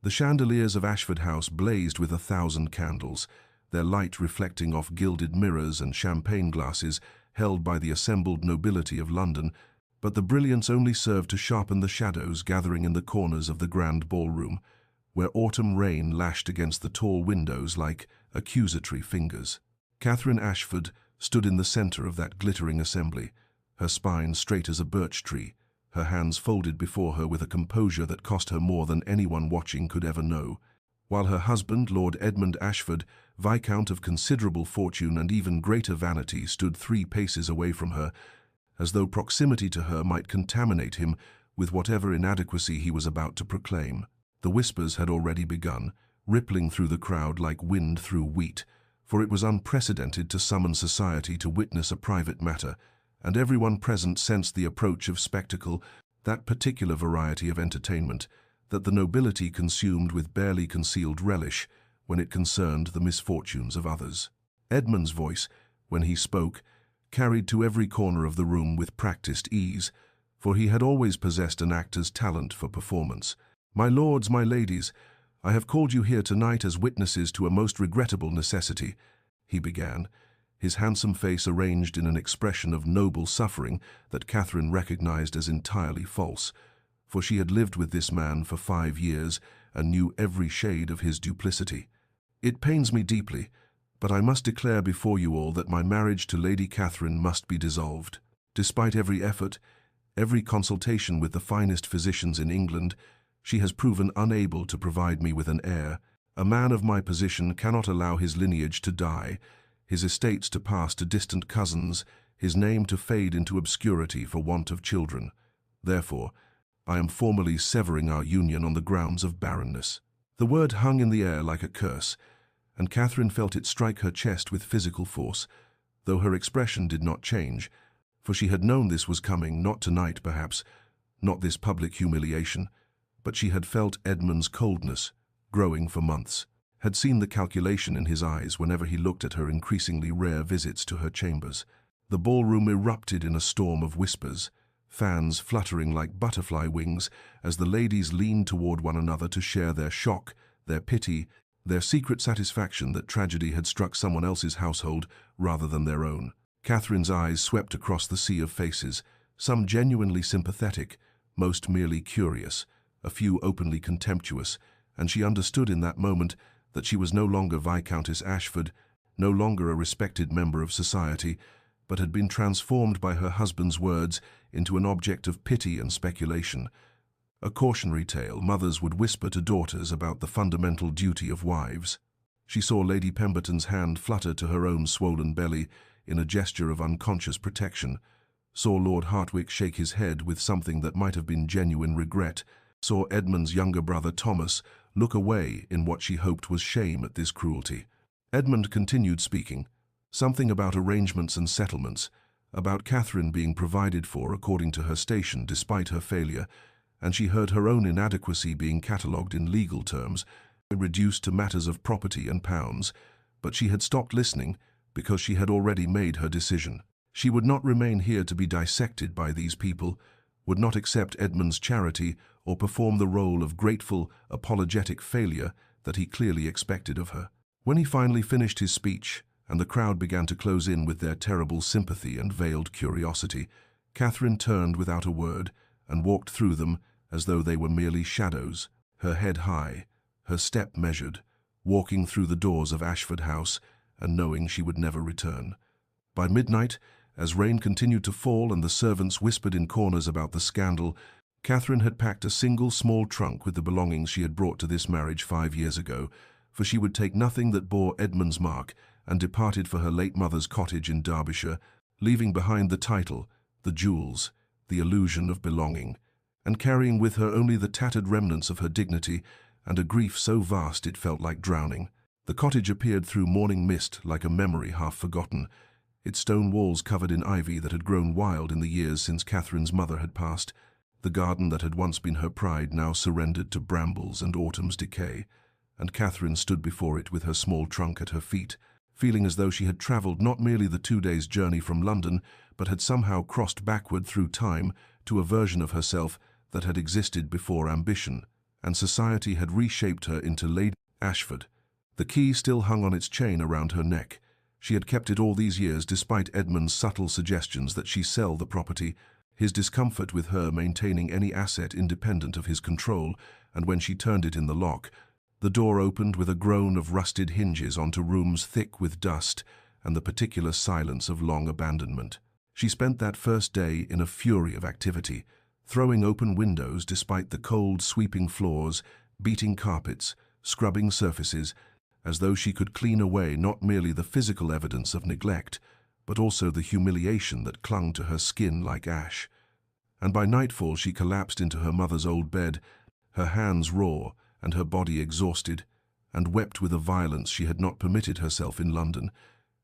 The chandeliers of Ashford House blazed with 1,000 candles, their light reflecting off gilded mirrors and champagne glasses held by the assembled nobility of London, but the brilliance only served to sharpen the shadows gathering in the corners of the grand ballroom, where autumn rain lashed against the tall windows like accusatory fingers. Catherine Ashford stood in the center of that glittering assembly, her spine straight as a birch tree, her hands folded before her with a composure that cost her more than anyone watching could ever know, while her husband, Lord Edmund Ashford, Viscount of considerable fortune and even greater vanity, stood 3 paces away from her, as though proximity to her might contaminate him with whatever inadequacy he was about to proclaim. The whispers had already begun, rippling through the crowd like wind through wheat, for it was unprecedented to summon society to witness a private matter, and everyone present sensed the approach of spectacle, that particular variety of entertainment that the nobility consumed with barely concealed relish when it concerned the misfortunes of others. Edmund's voice, when he spoke, carried to every corner of the room with practiced ease, for he had always possessed an actor's talent for performance. "My lords, my ladies, I have called you here tonight as witnesses to a most regrettable necessity," he began, his handsome face arranged in an expression of noble suffering that Catherine recognized as entirely false, for she had lived with this man for 5 years and knew every shade of his duplicity. "It pains me deeply, but I must declare before you all that my marriage to Lady Catherine must be dissolved. Despite every effort, every consultation with the finest physicians in England, she has proven unable to provide me with an heir. A man of my position cannot allow his lineage to die, his estates to pass to distant cousins, his name to fade into obscurity for want of children. Therefore, I am formally severing our union on the grounds of barrenness." The word hung in the air like a curse, and Catherine felt it strike her chest with physical force, though her expression did not change, for she had known this was coming, not tonight perhaps, not this public humiliation, but she had felt Edmund's coldness growing for months, had seen the calculation in his eyes whenever he looked at her increasingly rare visits to her chambers. The ballroom erupted in a storm of whispers, fans fluttering like butterfly wings as the ladies leaned toward one another to share their shock, their pity, their secret satisfaction that tragedy had struck someone else's household rather than their own. Catherine's eyes swept across the sea of faces, some genuinely sympathetic, most merely curious, a few openly contemptuous, and she understood in that moment that she was no longer Viscountess Ashford, no longer a respected member of society, but had been transformed by her husband's words into an object of pity and speculation, a cautionary tale mothers would whisper to daughters about the fundamental duty of wives. She saw Lady Pemberton's hand flutter to her own swollen belly in a gesture of unconscious protection, saw Lord Hartwick shake his head with something that might have been genuine regret, saw Edmund's younger brother Thomas look away in what she hoped was shame at this cruelty. Edmund continued speaking, something about arrangements and settlements, about Catherine being provided for according to her station despite her failure, and she heard her own inadequacy being catalogued in legal terms, reduced to matters of property and pounds, but she had stopped listening because she had already made her decision. She would not remain here to be dissected by these people, would not accept Edmund's charity or perform the role of grateful, apologetic failure that he clearly expected of her. When he finally finished his speech, and the crowd began to close in with their terrible sympathy and veiled curiosity, Catherine turned without a word and walked through them as though they were merely shadows, her head high, her step measured, walking through the doors of Ashford House and knowing she would never return. By midnight, as rain continued to fall and the servants whispered in corners about the scandal, Catherine had packed a single small trunk with the belongings she had brought to this marriage 5 years ago, for she would take nothing that bore Edmund's mark, and departed for her late mother's cottage in Derbyshire, leaving behind the title, the jewels, the illusion of belonging, and carrying with her only the tattered remnants of her dignity and a grief so vast it felt like drowning. The cottage appeared through morning mist like a memory half forgotten, its stone walls covered in ivy that had grown wild in the years since Catherine's mother had passed, the garden that had once been her pride now surrendered to brambles and autumn's decay, and Catherine stood before it with her small trunk at her feet, feeling as though she had travelled not merely the 2 days' journey from London, but had somehow crossed backward through time to a version of herself that had existed before ambition and society had reshaped her into Lady Ashford. The key still hung on its chain around her neck. She had kept it all these years despite Edmund's subtle suggestions that she sell the property, his discomfort with her maintaining any asset independent of his control, and when she turned it in the lock, the door opened with a groan of rusted hinges onto rooms thick with dust and the particular silence of long abandonment. She spent that first day in a fury of activity, throwing open windows despite the cold, sweeping floors, beating carpets, scrubbing surfaces, as though she could clean away not merely the physical evidence of neglect, but also the humiliation that clung to her skin like ash. And by nightfall she collapsed into her mother's old bed, her hands raw and her body exhausted, and wept with a violence she had not permitted herself in London,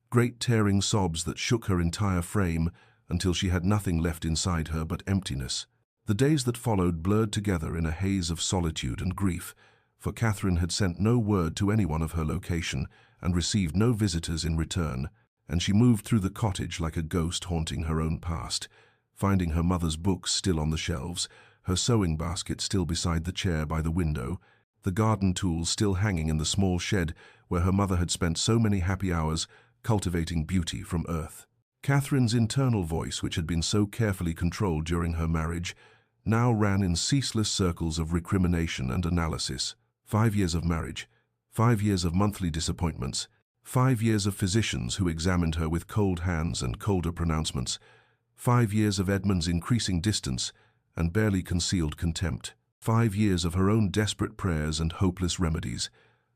great tearing sobs that shook her entire frame until she had nothing left inside her but emptiness. The days that followed blurred together in a haze of solitude and grief, for Catherine had sent no word to anyone of her location and received no visitors in return, and she moved through the cottage like a ghost haunting her own past, finding her mother's books still on the shelves, her sewing basket still beside the chair by the window, the garden tools still hanging in the small shed where her mother had spent so many happy hours cultivating beauty from earth. Catherine's internal voice, which had been so carefully controlled during her marriage, now ran in ceaseless circles of recrimination and analysis. 5 years of marriage, 5 years of monthly disappointments, 5 years of physicians who examined her with cold hands and colder pronouncements, 5 years of Edmund's increasing distance and barely concealed contempt, 5 years of her own desperate prayers and hopeless remedies,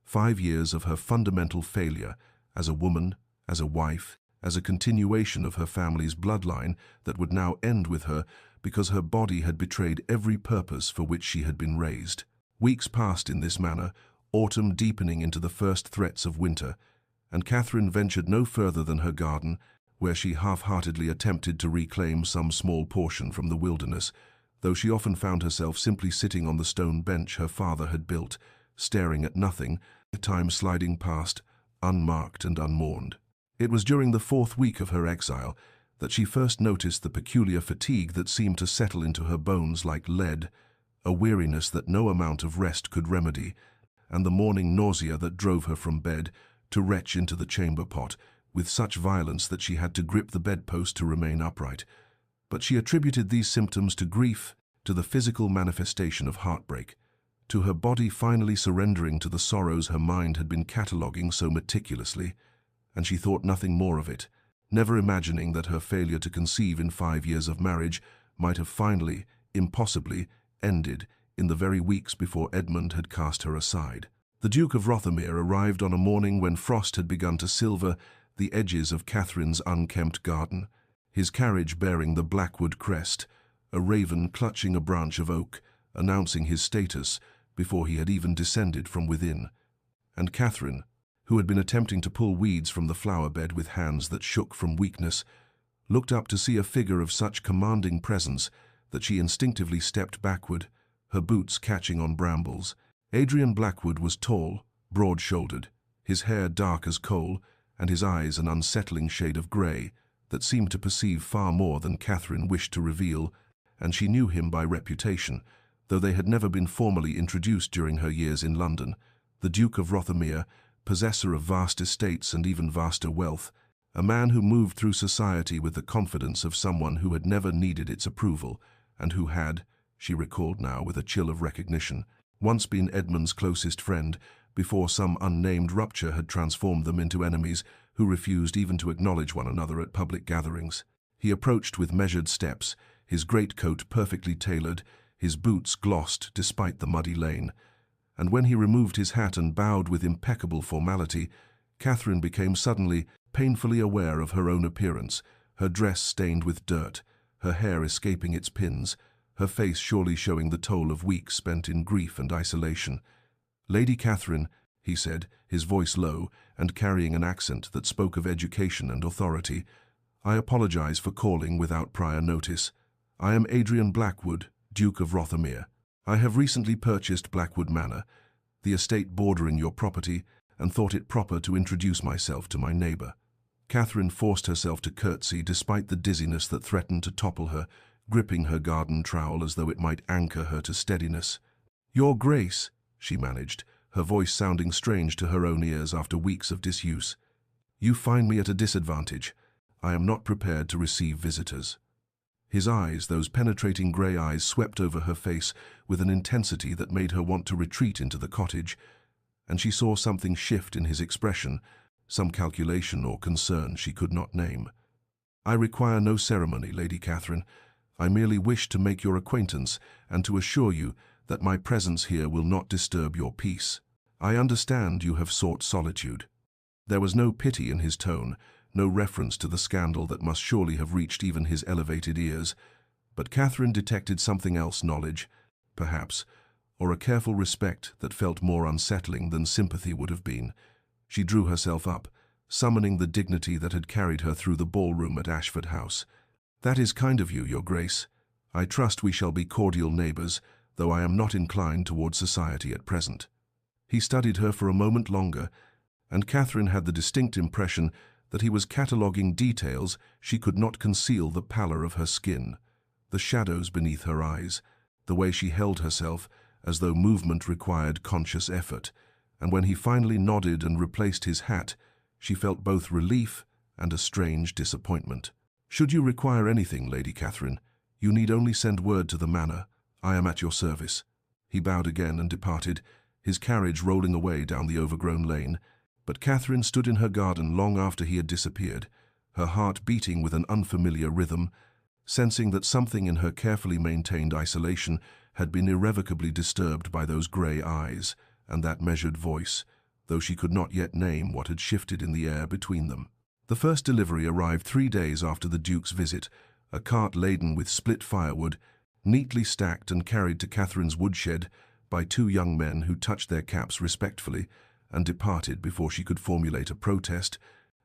5 years of her fundamental failure as a woman, as a wife, as a continuation of her family's bloodline that would now end with her because her body had betrayed every purpose for which she had been raised. Weeks passed in this manner, autumn deepening into the first threats of winter, and Catherine ventured no further than her garden, where she half-heartedly attempted to reclaim some small portion from the wilderness, though she often found herself simply sitting on the stone bench her father had built, staring at nothing, time sliding past, unmarked and unmourned. It was during the 4th week of her exile that she first noticed the peculiar fatigue that seemed to settle into her bones like lead, a weariness that no amount of rest could remedy, and the morning nausea that drove her from bed to retch into the chamber pot with such violence that she had to grip the bedpost to remain upright. But she attributed these symptoms to grief, to the physical manifestation of heartbreak, to her body finally surrendering to the sorrows her mind had been cataloguing so meticulously, and she thought nothing more of it, never imagining that her failure to conceive in 5 years of marriage might have finally, impossibly, ended in the very weeks before Edmund had cast her aside. The Duke of Rothermere arrived on a morning when frost had begun to silver the edges of Catherine's unkempt garden, his carriage bearing the Blackwood crest, a raven clutching a branch of oak, announcing his status before he had even descended from within. And Catherine, who had been attempting to pull weeds from the flower bed with hands that shook from weakness, looked up to see a figure of such commanding presence that she instinctively stepped backward, her boots catching on brambles. Adrian Blackwood was tall, broad-shouldered, his hair dark as coal, and his eyes an unsettling shade of grey that seemed to perceive far more than Catherine wished to reveal, and she knew him by reputation, though they had never been formally introduced during her years in London. The Duke of Rothermere, possessor of vast estates and even vaster wealth, a man who moved through society with the confidence of someone who had never needed its approval, and who had, she recalled now with a chill of recognition, once been Edmund's closest friend, before some unnamed rupture had transformed them into enemies who refused even to acknowledge one another at public gatherings. He approached with measured steps, his greatcoat perfectly tailored, his boots glossed despite the muddy lane, and when he removed his hat and bowed with impeccable formality, Catherine became suddenly painfully aware of her own appearance, her dress stained with dirt, her hair escaping its pins, her face surely showing the toll of weeks spent in grief and isolation. "Lady Catherine," he said, his voice low and carrying an accent that spoke of education and authority, "I apologize for calling without prior notice. I am Adrian Blackwood, Duke of Rothermere. I have recently purchased Blackwood Manor, the estate bordering your property, and thought it proper to introduce myself to my neighbour." Catherine forced herself to curtsy despite the dizziness that threatened to topple her, gripping her garden trowel as though it might anchor her to steadiness. "Your Grace," she managed, her voice sounding strange to her own ears after weeks of disuse. "You find me at a disadvantage. I am not prepared to receive visitors." His eyes, those penetrating grey eyes, swept over her face with an intensity that made her want to retreat into the cottage, and she saw something shift in his expression, some calculation or concern she could not name. "I require no ceremony, Lady Catherine. I merely wish to make your acquaintance and to assure you that my presence here will not disturb your peace. I understand you have sought solitude." There was no pity in his tone, no reference to the scandal that must surely have reached even his elevated ears, but Catherine detected something else: knowledge, perhaps, or a careful respect that felt more unsettling than sympathy would have been. She drew herself up, summoning the dignity that had carried her through the ballroom at Ashford House. "That is kind of you, Your Grace. I trust we shall be cordial neighbours, though I am not inclined toward society at present." He studied her for a moment longer, and Catherine had the distinct impression that he was cataloguing details she could not conceal: the pallor of her skin, the shadows beneath her eyes, the way she held herself as though movement required conscious effort, and when he finally nodded and replaced his hat, she felt both relief and a strange disappointment. "Should you require anything, Lady Catherine, you need only send word to the manor. I am at your service." He bowed again and departed, his carriage rolling away down the overgrown lane, but Catherine stood in her garden long after he had disappeared, her heart beating with an unfamiliar rhythm, sensing that something in her carefully maintained isolation had been irrevocably disturbed by those grey eyes and that measured voice, though she could not yet name what had shifted in the air between them. The first delivery arrived 3 days after the Duke's visit, a cart laden with split firewood, neatly stacked and carried to Catherine's woodshed by 2 young men who touched their caps respectfully and departed before she could formulate a protest,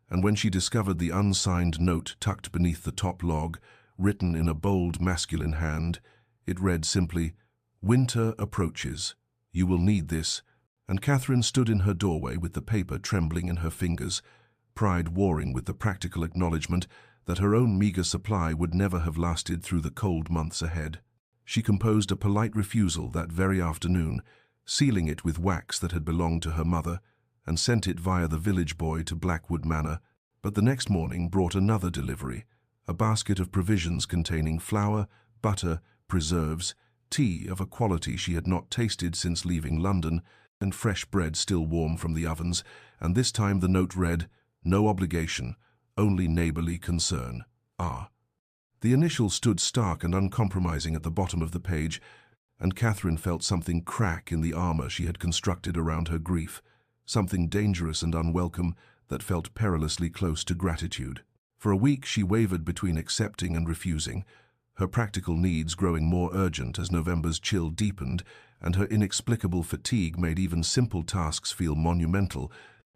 and when she discovered the unsigned note tucked beneath the top log, written in a bold masculine hand, it read simply, "Winter approaches. You will need this," and Catherine stood in her doorway with the paper trembling in her fingers, pride warring with the practical acknowledgement that her own meagre supply would never have lasted through the cold months ahead. She composed a polite refusal that very afternoon, sealing it with wax that had belonged to her mother, and sent it via the village boy to Blackwood Manor, but the next morning brought another delivery, a basket of provisions containing flour, butter, preserves, tea of a quality she had not tasted since leaving London, and fresh bread still warm from the ovens, and this time the note read, "No obligation, only neighbourly concern. R." The initials stood stark and uncompromising at the bottom of the page, and Catherine felt something crack in the armour she had constructed around her grief, something dangerous and unwelcome that felt perilously close to gratitude. For a week she wavered between accepting and refusing, her practical needs growing more urgent as November's chill deepened, and her inexplicable fatigue made even simple tasks feel monumental.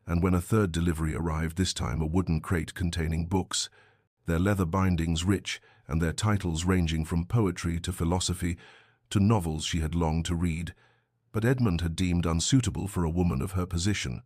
And when a third delivery arrived, this time a wooden crate containing books, their leather bindings rich and their titles ranging from poetry to philosophy to novels she had longed to read, but Edmund had deemed unsuitable for a woman of her position.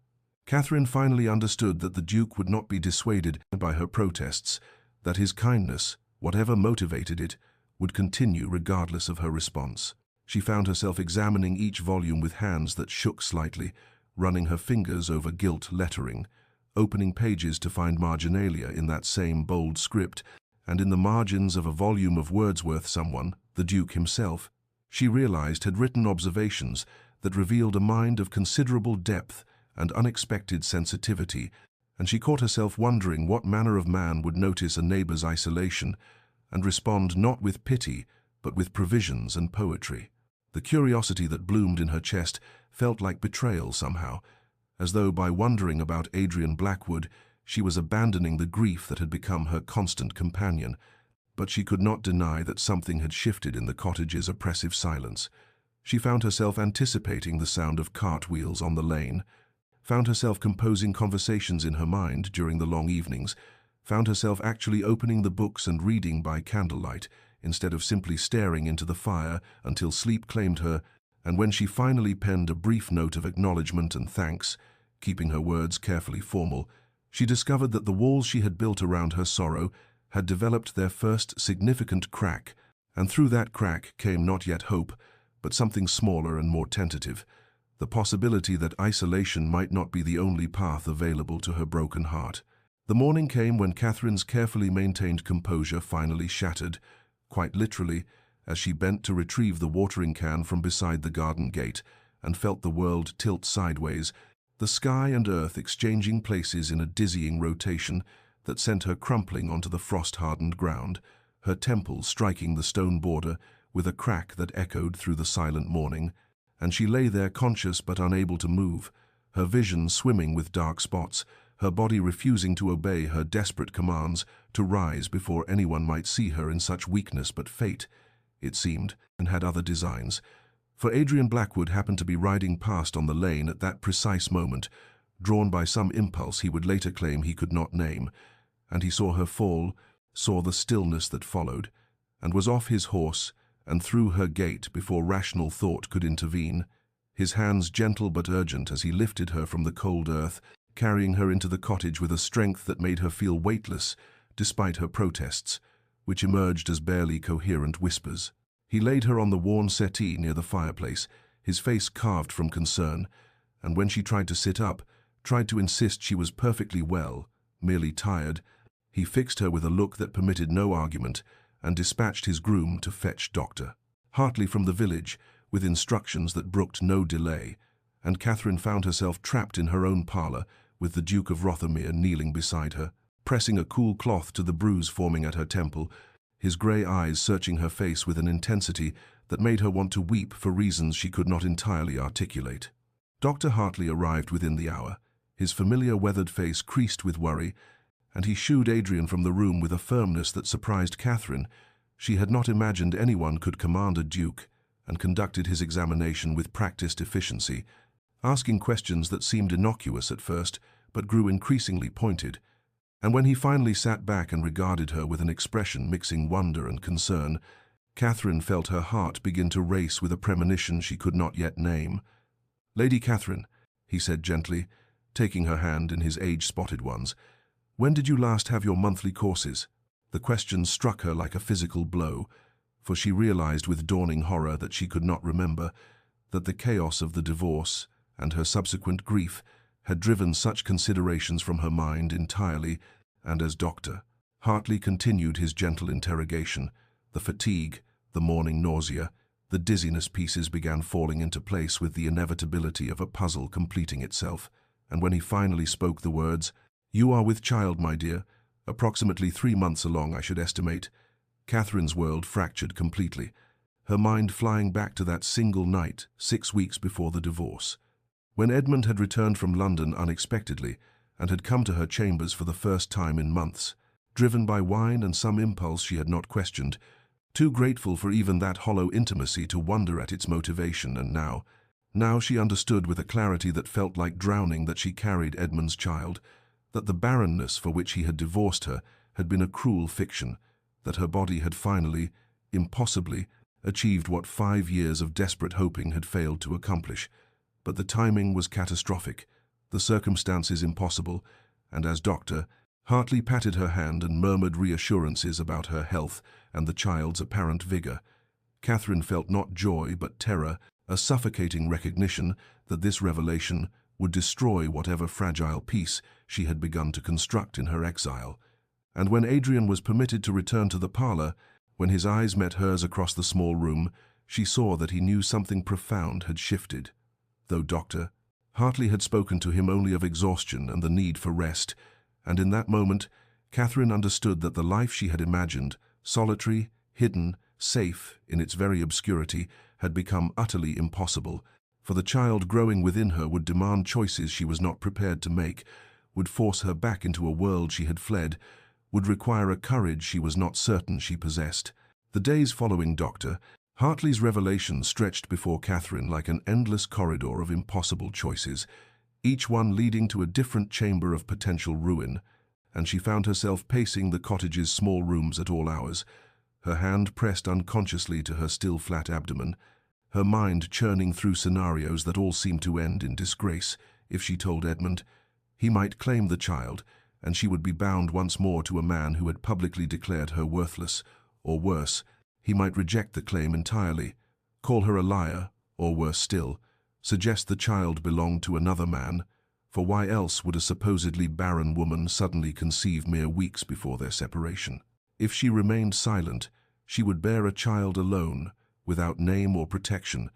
Catherine finally understood that the Duke would not be dissuaded by her protests, that his kindness, whatever motivated it, would continue regardless of her response. She found herself examining each volume with hands that shook slightly, running her fingers over gilt lettering, opening pages to find marginalia in that same bold script, and in the margins of a volume of Wordsworth someone, the Duke himself, she realized had written observations that revealed a mind of considerable depth and unexpected sensitivity, and she caught herself wondering what manner of man would notice a neighbour's isolation and respond not with pity but with provisions and poetry. The curiosity that bloomed in her chest felt like betrayal somehow, as though by wondering about Adrian Blackwood she was abandoning the grief that had become her constant companion. But she could not deny that something had shifted in the cottage's oppressive silence. She found herself anticipating the sound of cartwheels on the lane, found herself composing conversations in her mind during the long evenings, found herself actually opening the books and reading by candlelight instead of simply staring into the fire until sleep claimed her, and when she finally penned a brief note of acknowledgement and thanks, keeping her words carefully formal, she discovered that the walls she had built around her sorrow had developed their first significant crack, and through that crack came not yet hope, but something smaller and more tentative, the possibility that isolation might not be the only path available to her broken heart. The morning came when Catherine's carefully maintained composure finally shattered, quite literally, as she bent to retrieve the watering can from beside the garden gate and felt the world tilt sideways, the sky and earth exchanging places in a dizzying rotation that sent her crumpling onto the frost-hardened ground, her temples striking the stone border with a crack that echoed through the silent morning, and she lay there conscious but unable to move, her vision swimming with dark spots, her body refusing to obey her desperate commands to rise before anyone might see her in such weakness. But fate, it seemed, and had other designs. For Adrian Blackwood happened to be riding past on the lane at that precise moment, drawn by some impulse he would later claim he could not name, and he saw her fall, saw the stillness that followed, and was off his horse and through her gate before rational thought could intervene, his hands gentle but urgent as he lifted her from the cold earth, carrying her into the cottage with a strength that made her feel weightless, despite her protests, which emerged as barely coherent whispers. He laid her on the worn settee near the fireplace, his face carved from concern, and when she tried to sit up, tried to insist she was perfectly well, merely tired, he fixed her with a look that permitted no argument and dispatched his groom to fetch Dr. Hartley from the village, with instructions that brooked no delay, and Catherine found herself trapped in her own parlour, with the Duke of Rothermere kneeling beside her, pressing a cool cloth to the bruise forming at her temple, his grey eyes searching her face with an intensity that made her want to weep for reasons she could not entirely articulate. Dr. Hartley arrived within the hour, his familiar weathered face creased with worry, and he shooed Adrian from the room with a firmness that surprised Catherine. She had not imagined anyone could command a duke, and conducted his examination with practiced efficiency, asking questions that seemed innocuous at first, but grew increasingly pointed. And when he finally sat back and regarded her with an expression mixing wonder and concern, Catherine felt her heart begin to race with a premonition she could not yet name. "Lady Catherine," he said gently, taking her hand in his age-spotted ones, "when did you last have your monthly courses?" The question struck her like a physical blow, for she realized with dawning horror that she could not remember, that the chaos of the divorce and her subsequent grief had driven such considerations from her mind entirely, and as Dr. Hartley continued his gentle interrogation, the fatigue, the morning nausea, the dizziness pieces began falling into place with the inevitability of a puzzle completing itself, and when he finally spoke the words, "You are with child, my dear, approximately 3 months along, I should estimate," Catherine's world fractured completely, her mind flying back to that single night 6 weeks before the divorce. When Edmund had returned from London unexpectedly and had come to her chambers for the first time in months, driven by wine and some impulse she had not questioned, too grateful for even that hollow intimacy to wonder at its motivation, and now she understood with a clarity that felt like drowning that she carried Edmund's child, that the barrenness for which he had divorced her had been a cruel fiction, that her body had finally, impossibly, achieved what 5 years of desperate hoping had failed to accomplish. But the timing was catastrophic, the circumstances impossible, and as Dr. Hartley patted her hand and murmured reassurances about her health and the child's apparent vigor, Catherine felt not joy but terror, a suffocating recognition that this revelation would destroy whatever fragile peace she had begun to construct in her exile. And when Adrian was permitted to return to the parlor, when his eyes met hers across the small room, she saw that he knew something profound had shifted. Though Dr. Hartley had spoken to him only of exhaustion and the need for rest, and in that moment, Catherine understood that the life she had imagined, solitary, hidden, safe in its very obscurity, had become utterly impossible, for the child growing within her would demand choices she was not prepared to make, would force her back into a world she had fled, would require a courage she was not certain she possessed. The days following Dr. Hartley's revelation stretched before Catherine like an endless corridor of impossible choices, each one leading to a different chamber of potential ruin, and she found herself pacing the cottage's small rooms at all hours, her hand pressed unconsciously to her still flat abdomen, her mind churning through scenarios that all seemed to end in disgrace. If she told Edmund, he might claim the child, and she would be bound once more to a man who had publicly declared her worthless, or worse, he might reject the claim entirely. Call her a liar, or worse still, suggest the child belonged to another man, for why else would a supposedly barren woman suddenly conceive mere weeks before their separation? If she remained silent, she would bear a child alone, without name or protection,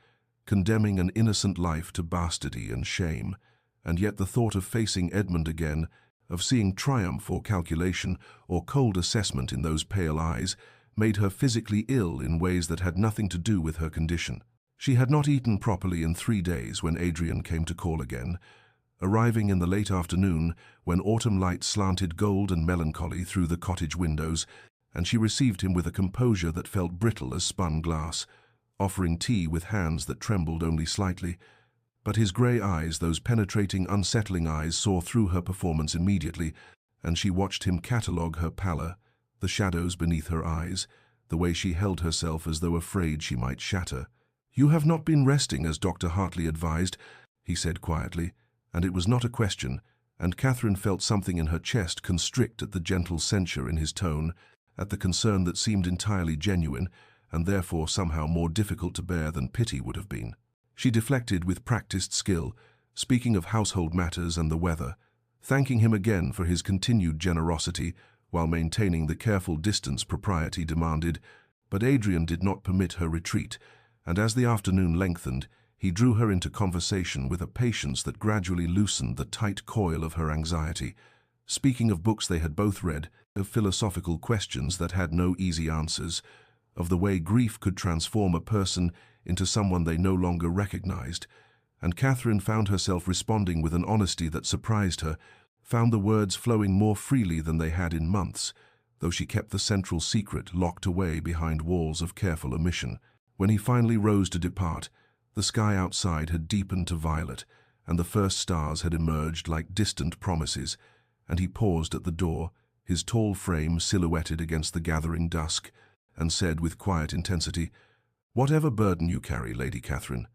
condemning an innocent life to bastardy and shame. And yet the thought of facing Edmund again, of seeing triumph or calculation or cold assessment in those pale eyes, made her physically ill in ways that had nothing to do with her condition. She had not eaten properly in 3 days when Adrian came to call again, arriving in the late afternoon when autumn light slanted gold and melancholy through the cottage windows, and she received him with a composure that felt brittle as spun glass, offering tea with hands that trembled only slightly. But his grey eyes, those penetrating, unsettling eyes, saw through her performance immediately, and she watched him catalogue her pallor, the shadows beneath her eyes, the way she held herself as though afraid she might shatter. "You have not been resting as Dr. Hartley advised," he said quietly, and it was not a question, and Catherine felt something in her chest constrict at the gentle censure in his tone, at the concern that seemed entirely genuine, and therefore somehow more difficult to bear than pity would have been. She deflected with practiced skill, speaking of household matters and the weather, thanking him again for his continued generosity while maintaining the careful distance propriety demanded, but Adrian did not permit her retreat, and as the afternoon lengthened, he drew her into conversation with a patience that gradually loosened the tight coil of her anxiety, speaking of books they had both read, of philosophical questions that had no easy answers, of the way grief could transform a person into someone they no longer recognized, and Catherine found herself responding with an honesty that surprised her, found the words flowing more freely than they had in months, though she kept the central secret locked away behind walls of careful omission. When he finally rose to depart, the sky outside had deepened to violet, and the first stars had emerged like distant promises, and he paused at the door, his tall frame silhouetted against the gathering dusk, and said with quiet intensity, "Whatever burden you carry, Lady Catherine,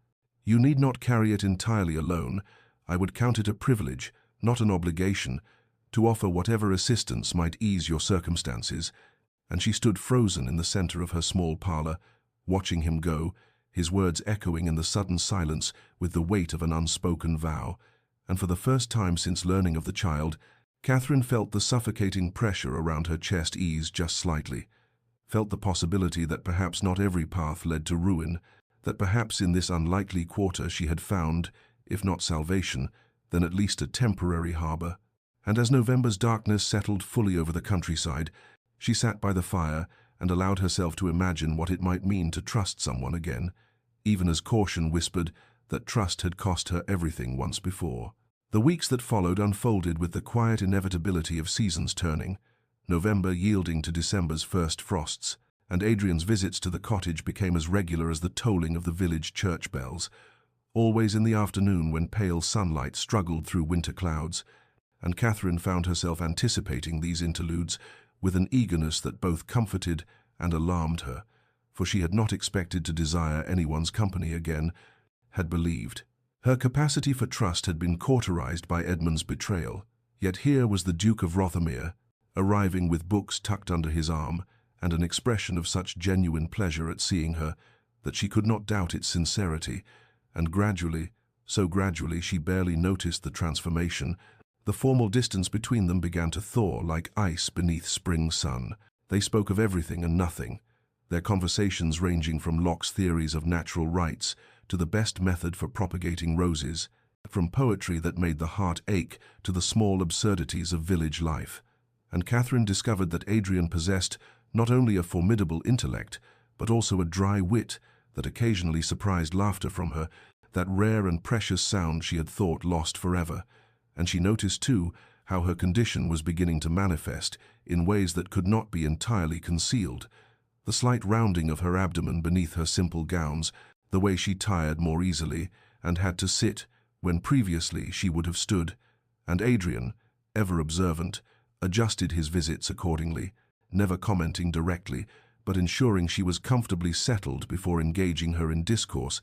you need not carry it entirely alone. I would count it a privilege, not an obligation, to offer whatever assistance might ease your circumstances." And she stood frozen in the center of her small parlor, watching him go, his words echoing in the sudden silence with the weight of an unspoken vow. And for the first time since learning of the child, Catherine felt the suffocating pressure around her chest ease just slightly, felt the possibility that perhaps not every path led to ruin, that perhaps in this unlikely quarter she had found, if not salvation, then at least a temporary harbor. And as November's darkness settled fully over the countryside, she sat by the fire and allowed herself to imagine what it might mean to trust someone again, even as caution whispered that trust had cost her everything once before. The weeks that followed unfolded with the quiet inevitability of seasons turning, November yielding to December's first frosts, and Adrian's visits to the cottage became as regular as the tolling of the village church bells, always in the afternoon when pale sunlight struggled through winter clouds, and Catherine found herself anticipating these interludes with an eagerness that both comforted and alarmed her, for she had not expected to desire anyone's company again, had believed. Her capacity for trust had been cauterized by Edmund's betrayal, yet here was the Duke of Rothermere, arriving with books tucked under his arm, and an expression of such genuine pleasure at seeing her that she could not doubt its sincerity, and gradually, so gradually she barely noticed the transformation, the formal distance between them began to thaw like ice beneath spring sun. They spoke of everything and nothing, their conversations ranging from Locke's theories of natural rights to the best method for propagating roses, from poetry that made the heart ache to the small absurdities of village life. And Catherine discovered that Adrian possessed not only a formidable intellect, but also a dry wit that occasionally surprised laughter from her, that rare and precious sound she had thought lost forever. And she noticed, too, how her condition was beginning to manifest in ways that could not be entirely concealed. The slight rounding of her abdomen beneath her simple gowns, the way she tired more easily and had to sit when previously she would have stood, and Adrian, ever observant, adjusted his visits accordingly, never commenting directly, but ensuring she was comfortably settled before engaging her in discourse,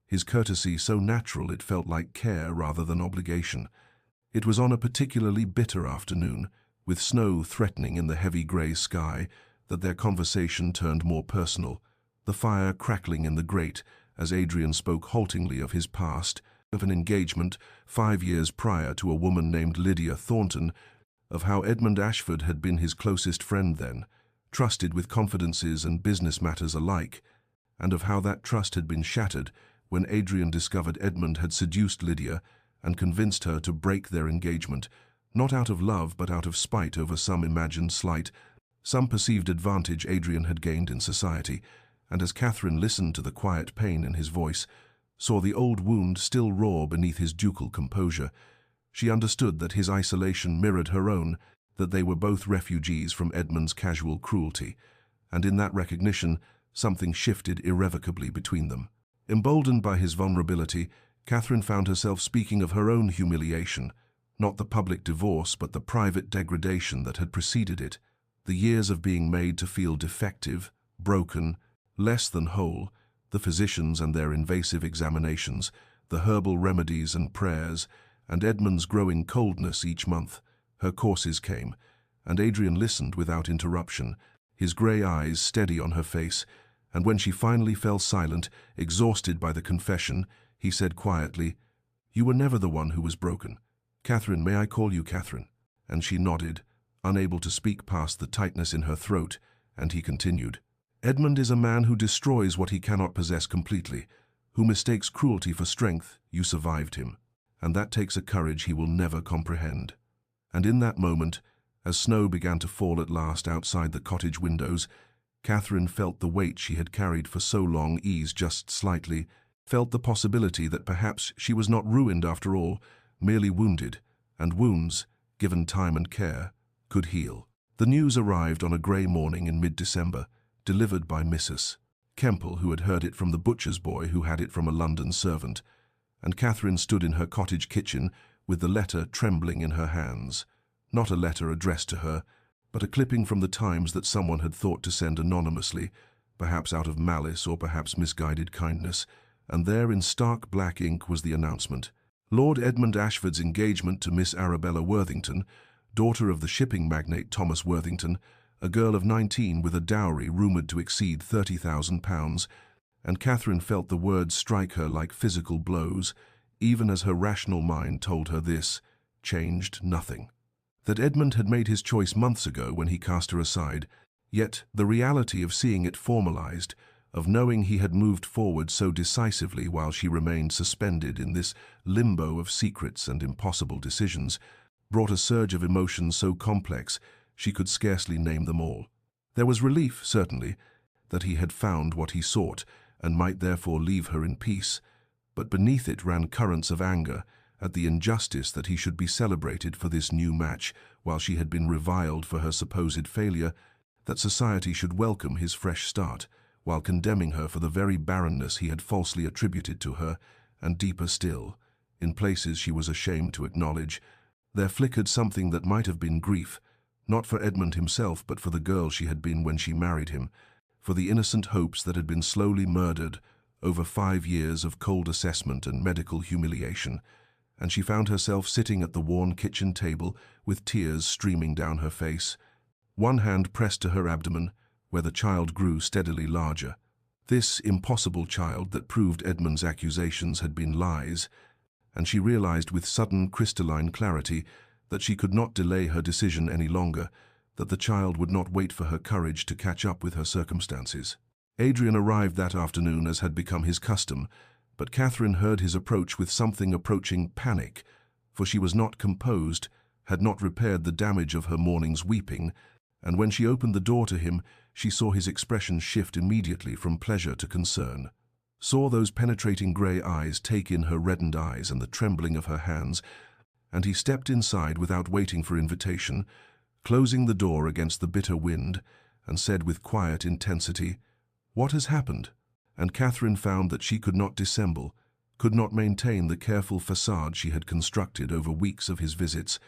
his courtesy so natural it felt like care rather than obligation. It was on a particularly bitter afternoon, with snow threatening in the heavy grey sky, that their conversation turned more personal, the fire crackling in the grate as Adrian spoke haltingly of his past, of an engagement 5 years prior to a woman named Lydia Thornton, of how Edmund Ashford had been his closest friend then, trusted with confidences and business matters alike, and of how that trust had been shattered when Adrian discovered Edmund had seduced Lydia and convinced her to break their engagement, not out of love but out of spite over some imagined slight, some perceived advantage Adrian had gained in society. And as Catherine listened to the quiet pain in his voice, saw the old wound still raw beneath his ducal composure, she understood that his isolation mirrored her own, that they were both refugees from Edmund's casual cruelty, and in that recognition, something shifted irrevocably between them. Emboldened by his vulnerability, Catherine found herself speaking of her own humiliation, not the public divorce but the private degradation that had preceded it, the years of being made to feel defective, broken, less than whole, the physicians and their invasive examinations, the herbal remedies and prayers, and Edmund's growing coldness each month. Her courses came, and Adrian listened without interruption, his grey eyes steady on her face, and when she finally fell silent, exhausted by the confession, he said quietly, "You were never the one who was broken. Catherine, may I call you Catherine?" And she nodded, unable to speak past the tightness in her throat, and he continued, "Edmund is a man who destroys what he cannot possess completely, who mistakes cruelty for strength. You survived him, and that takes a courage he will never comprehend." And in that moment, as snow began to fall at last outside the cottage windows, Catherine felt the weight she had carried for so long ease just slightly, felt the possibility that perhaps she was not ruined after all, merely wounded, and wounds, given time and care, could heal. The news arrived on a grey morning in mid-December, delivered by Mrs. Kemple, who had heard it from the butcher's boy who had it from a London servant, and Catherine stood in her cottage kitchen with the letter trembling in her hands. Not a letter addressed to her, but a clipping from the Times that someone had thought to send anonymously, perhaps out of malice or perhaps misguided kindness, and there in stark black ink was the announcement: Lord Edmund Ashford's engagement to Miss Arabella Worthington, daughter of the shipping magnate Thomas Worthington, a girl of 19 with a dowry rumoured to exceed £30,000, and Catherine felt the words strike her like physical blows, even as her rational mind told her this changed nothing. That Edmund had made his choice months ago when he cast her aside, yet the reality of seeing it formalized, of knowing he had moved forward so decisively while she remained suspended in this limbo of secrets and impossible decisions, brought a surge of emotions so complex she could scarcely name them all. There was relief, certainly, that he had found what he sought and might therefore leave her in peace, but beneath it ran currents of anger at the injustice that he should be celebrated for this new match while she had been reviled for her supposed failure, that society should welcome his fresh start while condemning her for the very barrenness he had falsely attributed to her, and deeper still, in places she was ashamed to acknowledge, there flickered something that might have been grief, not for Edmund himself but for the girl she had been when she married him, for the innocent hopes that had been slowly murdered over 5 years of cold assessment and medical humiliation, and she found herself sitting at the worn kitchen table with tears streaming down her face, one hand pressed to her abdomen, where the child grew steadily larger. This impossible child that proved Edmund's accusations had been lies, and she realized with sudden crystalline clarity that she could not delay her decision any longer, that the child would not wait for her courage to catch up with her circumstances. Adrian arrived that afternoon as had become his custom, but Catherine heard his approach with something approaching panic, for she was not composed, had not repaired the damage of her morning's weeping, and when she opened the door to him, she saw his expression shift immediately from pleasure to concern, saw those penetrating grey eyes take in her reddened eyes and the trembling of her hands, and he stepped inside without waiting for invitation, closing the door against the bitter wind, and said with quiet intensity, "What has happened?" And Catherine found that she could not dissemble, could not maintain the careful facade she had constructed over weeks of his visits,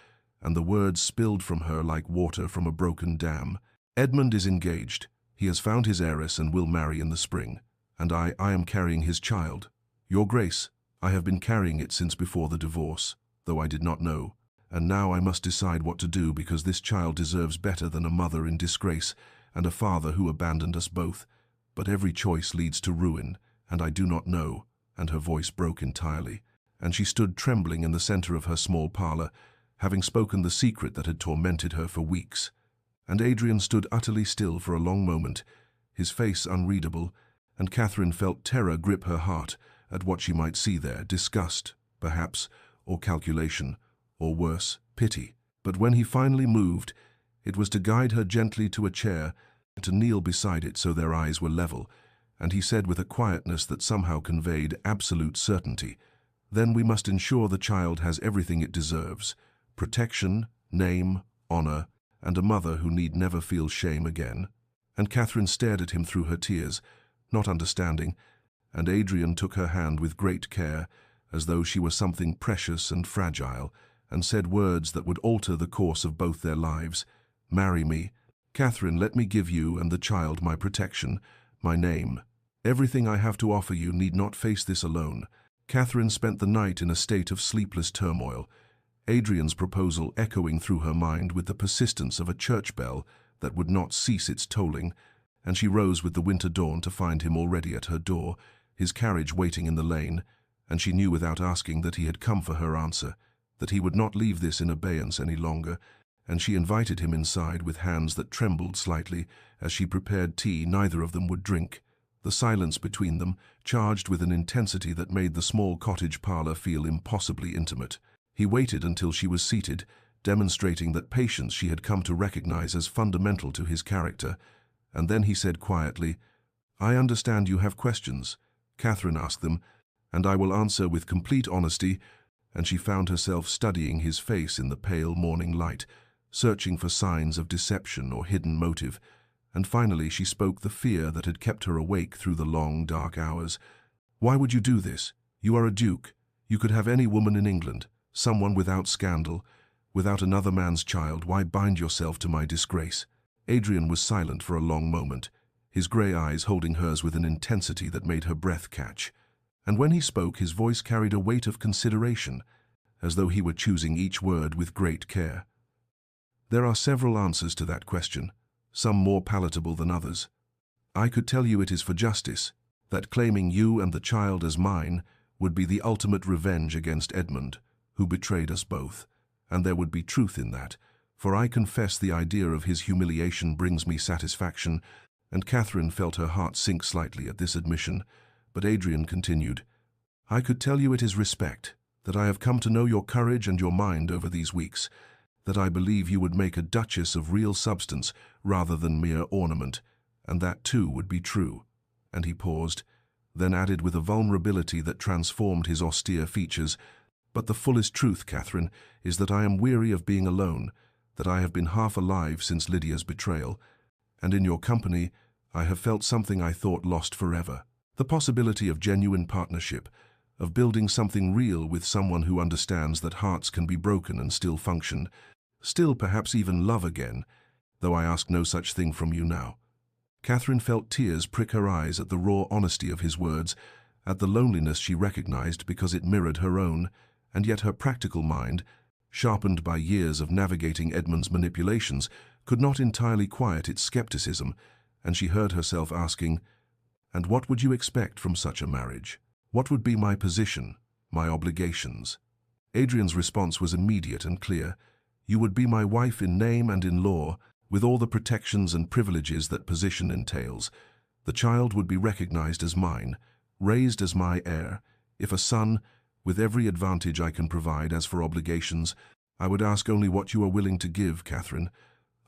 and the words spilled from her like water from a broken dam. "Edmund is engaged. He has found his heiress and will marry in the spring. And I am carrying his child. Your Grace, I have been carrying it since before the divorce, though I did not know. And now I must decide what to do because this child deserves better than a mother in disgrace and a father who abandoned us both. But every choice leads to ruin, and I do not know," and her voice broke entirely, and she stood trembling in the center of her small parlor, having spoken the secret that had tormented her for weeks. And Adrian stood utterly still for a long moment, his face unreadable, and Catherine felt terror grip her heart at what she might see there, disgust, perhaps, or calculation, or worse, pity. But when he finally moved, it was to guide her gently to a chair, to kneel beside it so their eyes were level, and he said with a quietness that somehow conveyed absolute certainty, "Then we must ensure the child has everything it deserves: protection, name, honor, and a mother who need never feel shame again." And Catherine stared at him through her tears, not understanding, and Adrian took her hand with great care, as though she were something precious and fragile, and said words that would alter the course of both their lives. "Marry me. Catherine, let me give you and the child my protection, my name. Everything I have to offer you need not face this alone." Catherine spent the night in a state of sleepless turmoil, Adrian's proposal echoing through her mind with the persistence of a church bell that would not cease its tolling, and she rose with the winter dawn to find him already at her door, his carriage waiting in the lane, and she knew without asking that he had come for her answer, that he would not leave this in abeyance any longer, and she invited him inside with hands that trembled slightly as she prepared tea neither of them would drink. The silence between them, charged with an intensity that made the small cottage parlor feel impossibly intimate. He waited until she was seated, demonstrating that patience she had come to recognize as fundamental to his character, and then he said quietly, "I understand you have questions. Catherine, ask them, and I will answer with complete honesty," and she found herself studying his face in the pale morning light, searching for signs of deception or hidden motive, and finally she spoke the fear that had kept her awake through the long, dark hours. "Why would you do this? You are a duke. You could have any woman in England, someone without scandal, without another man's child. Why bind yourself to my disgrace?" Adrian was silent for a long moment, his grey eyes holding hers with an intensity that made her breath catch. And when he spoke, his voice carried a weight of consideration, as though he were choosing each word with great care. "There are several answers to that question, some more palatable than others. I could tell you it is for justice, that claiming you and the child as mine would be the ultimate revenge against Edmund, who betrayed us both, and there would be truth in that, for I confess the idea of his humiliation brings me satisfaction," and Catherine felt her heart sink slightly at this admission, but Adrian continued, "I could tell you it is respect, that I have come to know your courage and your mind over these weeks, that I believe you would make a duchess of real substance rather than mere ornament, and that too would be true." And he paused, then added with a vulnerability that transformed his austere features, "But the fullest truth, Catherine, is that I am weary of being alone, that I have been half alive since Lydia's betrayal, and in your company I have felt something I thought lost forever. The possibility of genuine partnership, of building something real with someone who understands that hearts can be broken and still function, still perhaps even love again, though I ask no such thing from you now." Catherine felt tears prick her eyes at the raw honesty of his words, at the loneliness she recognized because it mirrored her own, and yet her practical mind, sharpened by years of navigating Edmund's manipulations, could not entirely quiet its skepticism, and she heard herself asking, "And what would you expect from such a marriage? What would be my position, my obligations?" Adrian's response was immediate and clear. "You would be my wife in name and in law, with all the protections and privileges that position entails. The child would be recognized as mine, raised as my heir. If a son, with every advantage I can provide. As for obligations, I would ask only what you are willing to give, Catherine.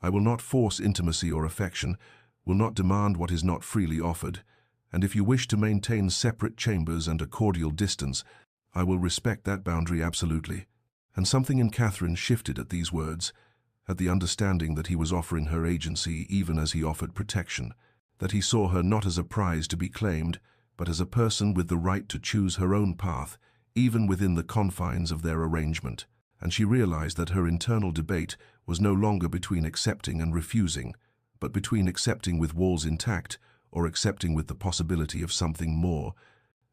I will not force intimacy or affection, will not demand what is not freely offered, and if you wish to maintain separate chambers and a cordial distance, I will respect that boundary absolutely." And something in Catherine shifted at these words, at the understanding that he was offering her agency even as he offered protection, that he saw her not as a prize to be claimed, but as a person with the right to choose her own path, even within the confines of their arrangement. And she realized that her internal debate was no longer between accepting and refusing, but between accepting with walls intact or accepting with the possibility of something more.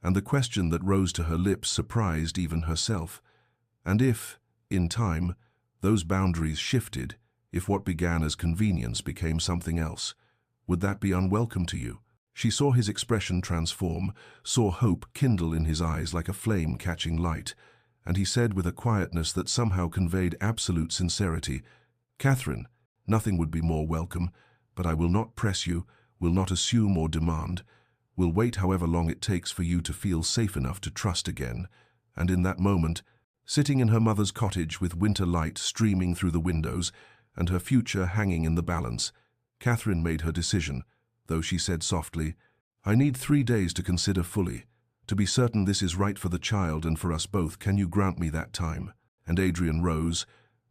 And the question that rose to her lips surprised even herself. And if, in time, those boundaries shifted, if what began as convenience became something else, would that be unwelcome to you? She saw his expression transform, saw hope kindle in his eyes like a flame catching light, and he said with a quietness that somehow conveyed absolute sincerity, "Catherine, nothing would be more welcome, but I will not press you, will not assume or demand, will wait however long it takes for you to feel safe enough to trust again." And in that moment, sitting in her mother's cottage with winter light streaming through the windows and her future hanging in the balance, Catherine made her decision, though she said softly, "I need 3 days to consider fully. To be certain this is right for the child and for us both, can you grant me that time?" And Adrian rose,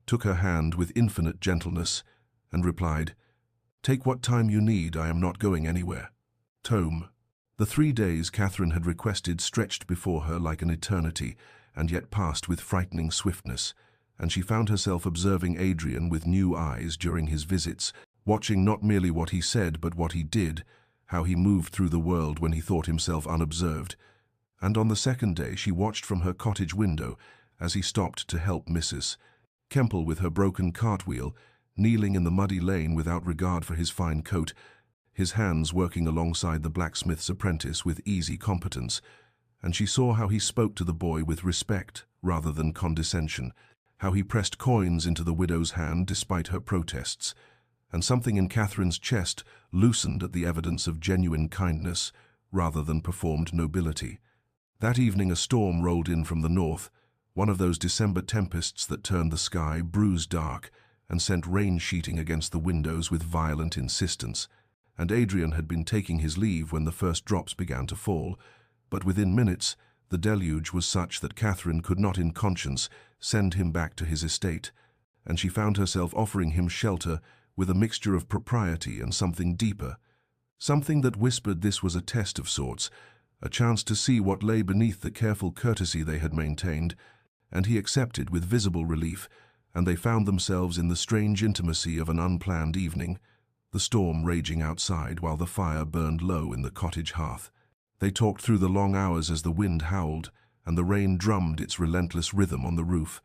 took her hand with infinite gentleness, and replied, "Take what time you need, I am not going anywhere." Tome. The 3 days Catherine had requested stretched before her like an eternity, and yet passed with frightening swiftness, and she found herself observing Adrian with new eyes during his visits, watching not merely what he said but what he did, how he moved through the world when he thought himself unobserved. And on the second day she watched from her cottage window as he stopped to help Mrs. Kemple with her broken cartwheel, kneeling in the muddy lane without regard for his fine coat, his hands working alongside the blacksmith's apprentice with easy competence, and she saw how he spoke to the boy with respect rather than condescension, how he pressed coins into the widow's hand despite her protests, and something in Catherine's chest loosened at the evidence of genuine kindness rather than performed nobility. That evening a storm rolled in from the north, one of those December tempests that turned the sky bruised dark and sent rain sheeting against the windows with violent insistence. And Adrian had been taking his leave when the first drops began to fall, but within minutes the deluge was such that Catherine could not in conscience send him back to his estate, and she found herself offering him shelter with a mixture of propriety and something deeper, something that whispered this was a test of sorts, a chance to see what lay beneath the careful courtesy they had maintained, and he accepted with visible relief, and they found themselves in the strange intimacy of an unplanned evening, the storm raging outside while the fire burned low in the cottage hearth. They talked through the long hours as the wind howled and the rain drummed its relentless rhythm on the roof,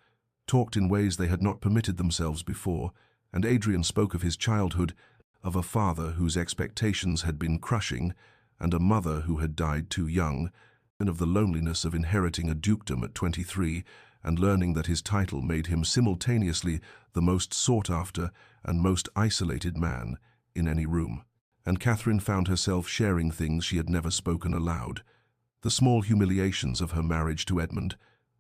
talked in ways they had not permitted themselves before, and Adrian spoke of his childhood, of a father whose expectations had been crushing, and a mother who had died too young, and of the loneliness of inheriting a dukedom at 23 and learning that his title made him simultaneously the most sought-after and most isolated man in any room. And Catherine found herself sharing things she had never spoken aloud. The small humiliations of her marriage to Edmund,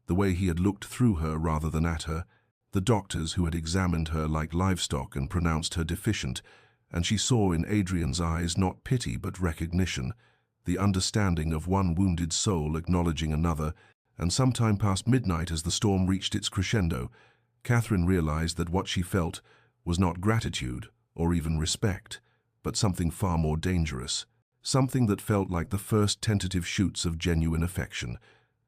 the way he had looked through her rather than at her, the doctors who had examined her like livestock and pronounced her deficient, and she saw in Adrian's eyes not pity but recognition, the understanding of one wounded soul acknowledging another, and sometime past midnight as the storm reached its crescendo, Catherine realized that what she felt was not gratitude or even respect, but something far more dangerous, something that felt like the first tentative shoots of genuine affection,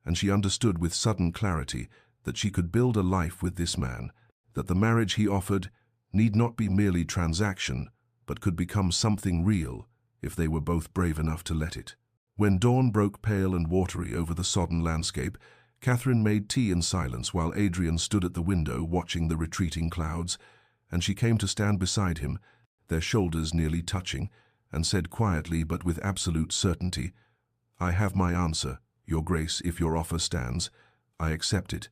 and she understood with sudden clarity that she could build a life with this man, that the marriage he offered need not be merely transaction, but could become something real if they were both brave enough to let it. When dawn broke pale and watery over the sodden landscape, Catherine made tea in silence while Adrian stood at the window watching the retreating clouds, and she came to stand beside him, their shoulders nearly touching, and said quietly but with absolute certainty, "I have my answer, Your Grace, if your offer stands. I accept it,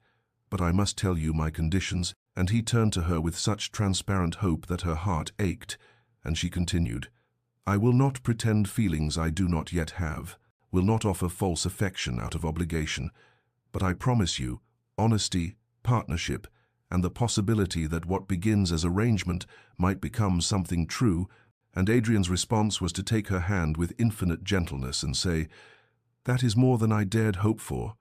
but I must tell you my conditions." And he turned to her with such transparent hope that her heart ached, and she continued, "I will not pretend feelings I do not yet have, will not offer false affection out of obligation, but I promise you honesty, partnership, and the possibility that what begins as arrangement might become something true." And Adrian's response was to take her hand with infinite gentleness and say, "That is more than I dared hope for.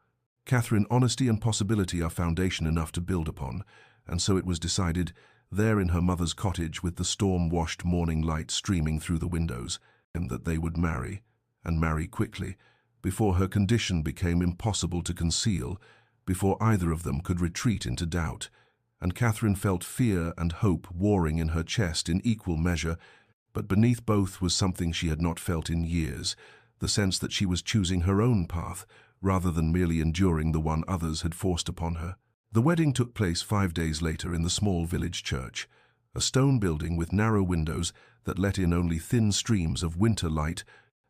Catherine, honesty and possibility are foundation enough to build upon," and so it was decided, there in her mother's cottage with the storm-washed morning light streaming through the windows, and that they would marry, and marry quickly, before her condition became impossible to conceal, before either of them could retreat into doubt. And Catherine felt fear and hope warring in her chest in equal measure, but beneath both was something she had not felt in years, the sense that she was choosing her own path, rather than merely enduring the one others had forced upon her. The wedding took place 5 days later in the small village church, a stone building with narrow windows that let in only thin streams of winter light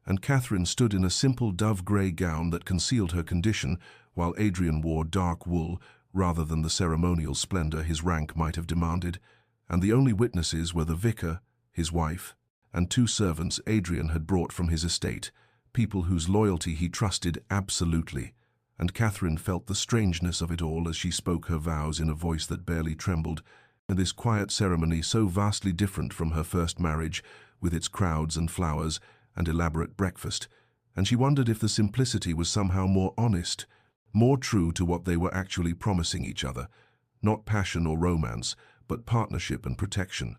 and Catherine stood in a simple dove-grey gown that concealed her condition, while Adrian wore dark wool rather than the ceremonial splendor his rank might have demanded, and the only witnesses were the vicar, his wife, and 2 servants Adrian had brought from his estate, people whose loyalty he trusted absolutely. And Catherine felt the strangeness of it all as she spoke her vows in a voice that barely trembled, and this quiet ceremony so vastly different from her first marriage, with its crowds and flowers and elaborate breakfast, and she wondered if the simplicity was somehow more honest, more true to what they were actually promising each other, not passion or romance, but partnership and protection.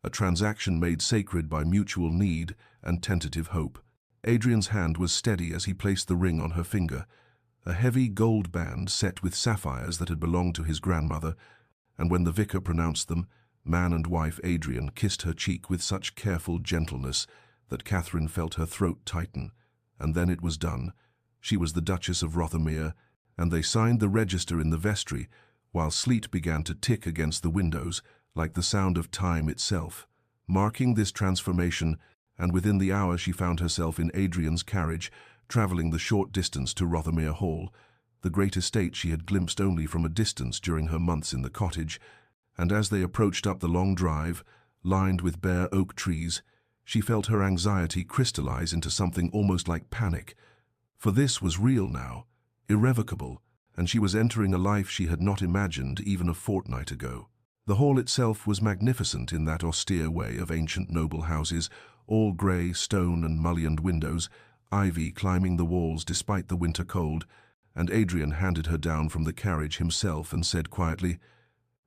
A transaction made sacred by mutual need and tentative hope. Adrian's hand was steady as he placed the ring on her finger, a heavy gold band set with sapphires that had belonged to his grandmother, and when the vicar pronounced them, man and wife Adrian kissed her cheek with such careful gentleness that Catherine felt her throat tighten. And then it was done. She was the Duchess of Rothermere, and they signed the register in the vestry, while sleet began to tick against the windows, like the sound of time itself, marking this transformation, and within the hour she found herself in Adrian's carriage, travelling the short distance to Rothermere Hall, the great estate she had glimpsed only from a distance during her months in the cottage, and as they approached up the long drive, lined with bare oak trees, she felt her anxiety crystallize into something almost like panic, for this was real now, irrevocable, and she was entering a life she had not imagined even a fortnight ago. The hall itself was magnificent in that austere way of ancient noble houses, all grey stone and mullioned windows, ivy climbing the walls despite the winter cold, and Adrian handed her down from the carriage himself and said quietly,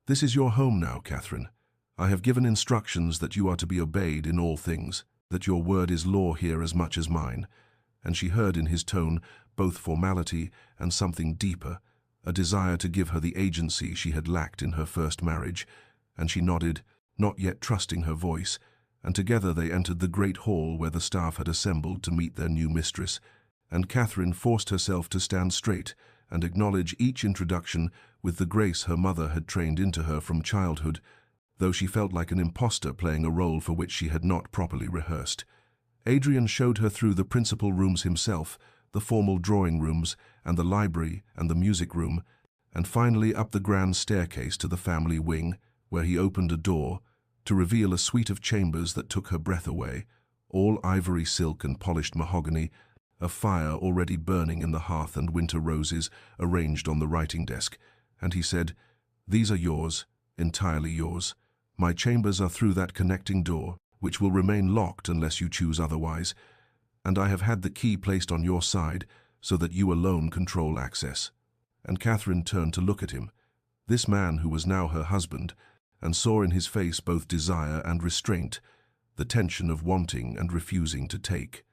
"This is your home now, Catherine. I have given instructions that you are to be obeyed in all things, that your word is law here as much as mine." And she heard in his tone both formality and something deeper, a desire to give her the agency she had lacked in her first marriage, and she nodded, not yet trusting her voice, and together they entered the great hall where the staff had assembled to meet their new mistress, and Catherine forced herself to stand straight and acknowledge each introduction with the grace her mother had trained into her from childhood, though she felt like an impostor playing a role for which she had not properly rehearsed. Adrian showed her through the principal rooms himself, the formal drawing rooms and the library and the music room, and finally up the grand staircase to the family wing, where he opened a door to reveal a suite of chambers that took her breath away, all ivory silk and polished mahogany, a fire already burning in the hearth and winter roses arranged on the writing desk, and he said, "These are yours, entirely yours. My chambers are through that connecting door, which will remain locked unless you choose otherwise, and I have had the key placed on your side so that you alone control access." And Catherine turned to look at him, this man who was now her husband, and saw in his face both desire and restraint, the tension of wanting and refusing to take.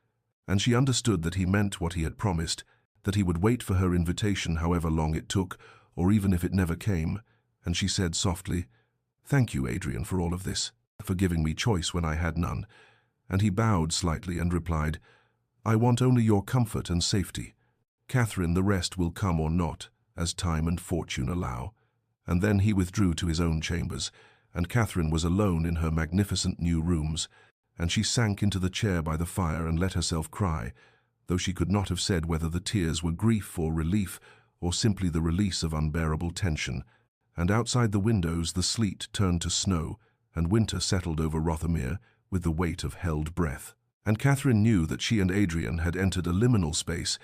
And she understood that he meant what he had promised, that he would wait for her invitation however long it took, or even if it never came, and she said softly, "Thank you, Adrian, for all of this, for giving me choice when I had none." And he bowed slightly and replied, "I want only your comfort and safety. Catherine, the rest will come or not, as time and fortune allow." And then he withdrew to his own chambers, and Catherine was alone in her magnificent new rooms, and she sank into the chair by the fire and let herself cry, though she could not have said whether the tears were grief or relief, or simply the release of unbearable tension. And outside the windows the sleet turned to snow, and winter settled over Rothermere with the weight of held breath. And Catherine knew that she and Adrian had entered a liminal space,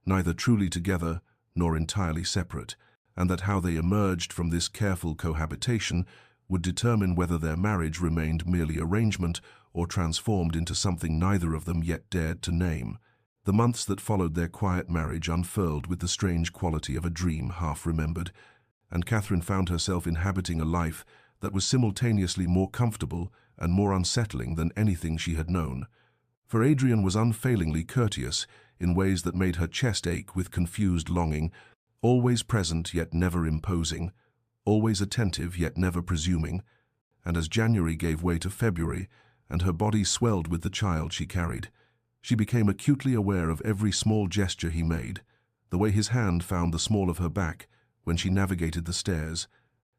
neither truly together nor entirely separate, and that how they emerged from this careful cohabitation would determine whether their marriage remained merely arrangement or transformed into something neither of them yet dared to name. The months that followed their quiet marriage unfurled with the strange quality of a dream half-remembered, and Catherine found herself inhabiting a life that was simultaneously more comfortable and more unsettling than anything she had known. For Adrian was unfailingly courteous in ways that made her chest ache with confused longing, always present yet never imposing, always attentive yet never presuming, and as January gave way to February, and her body swelled with the child she carried, she became acutely aware of every small gesture he made, the way his hand found the small of her back when she navigated the stairs,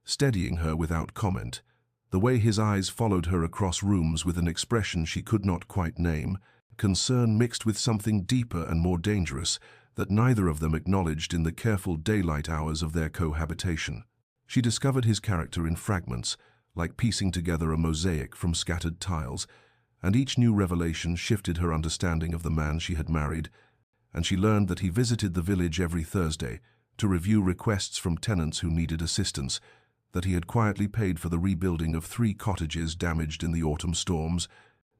steadying her without comment, the way his eyes followed her across rooms with an expression she could not quite name, concern mixed with something deeper and more dangerous that neither of them acknowledged in the careful daylight hours of their cohabitation. She discovered his character in fragments, like piecing together a mosaic from scattered tiles, and each new revelation shifted her understanding of the man she had married, and she learned that he visited the village every Thursday to review requests from tenants who needed assistance, that he had quietly paid for the rebuilding of 3 cottages damaged in the autumn storms,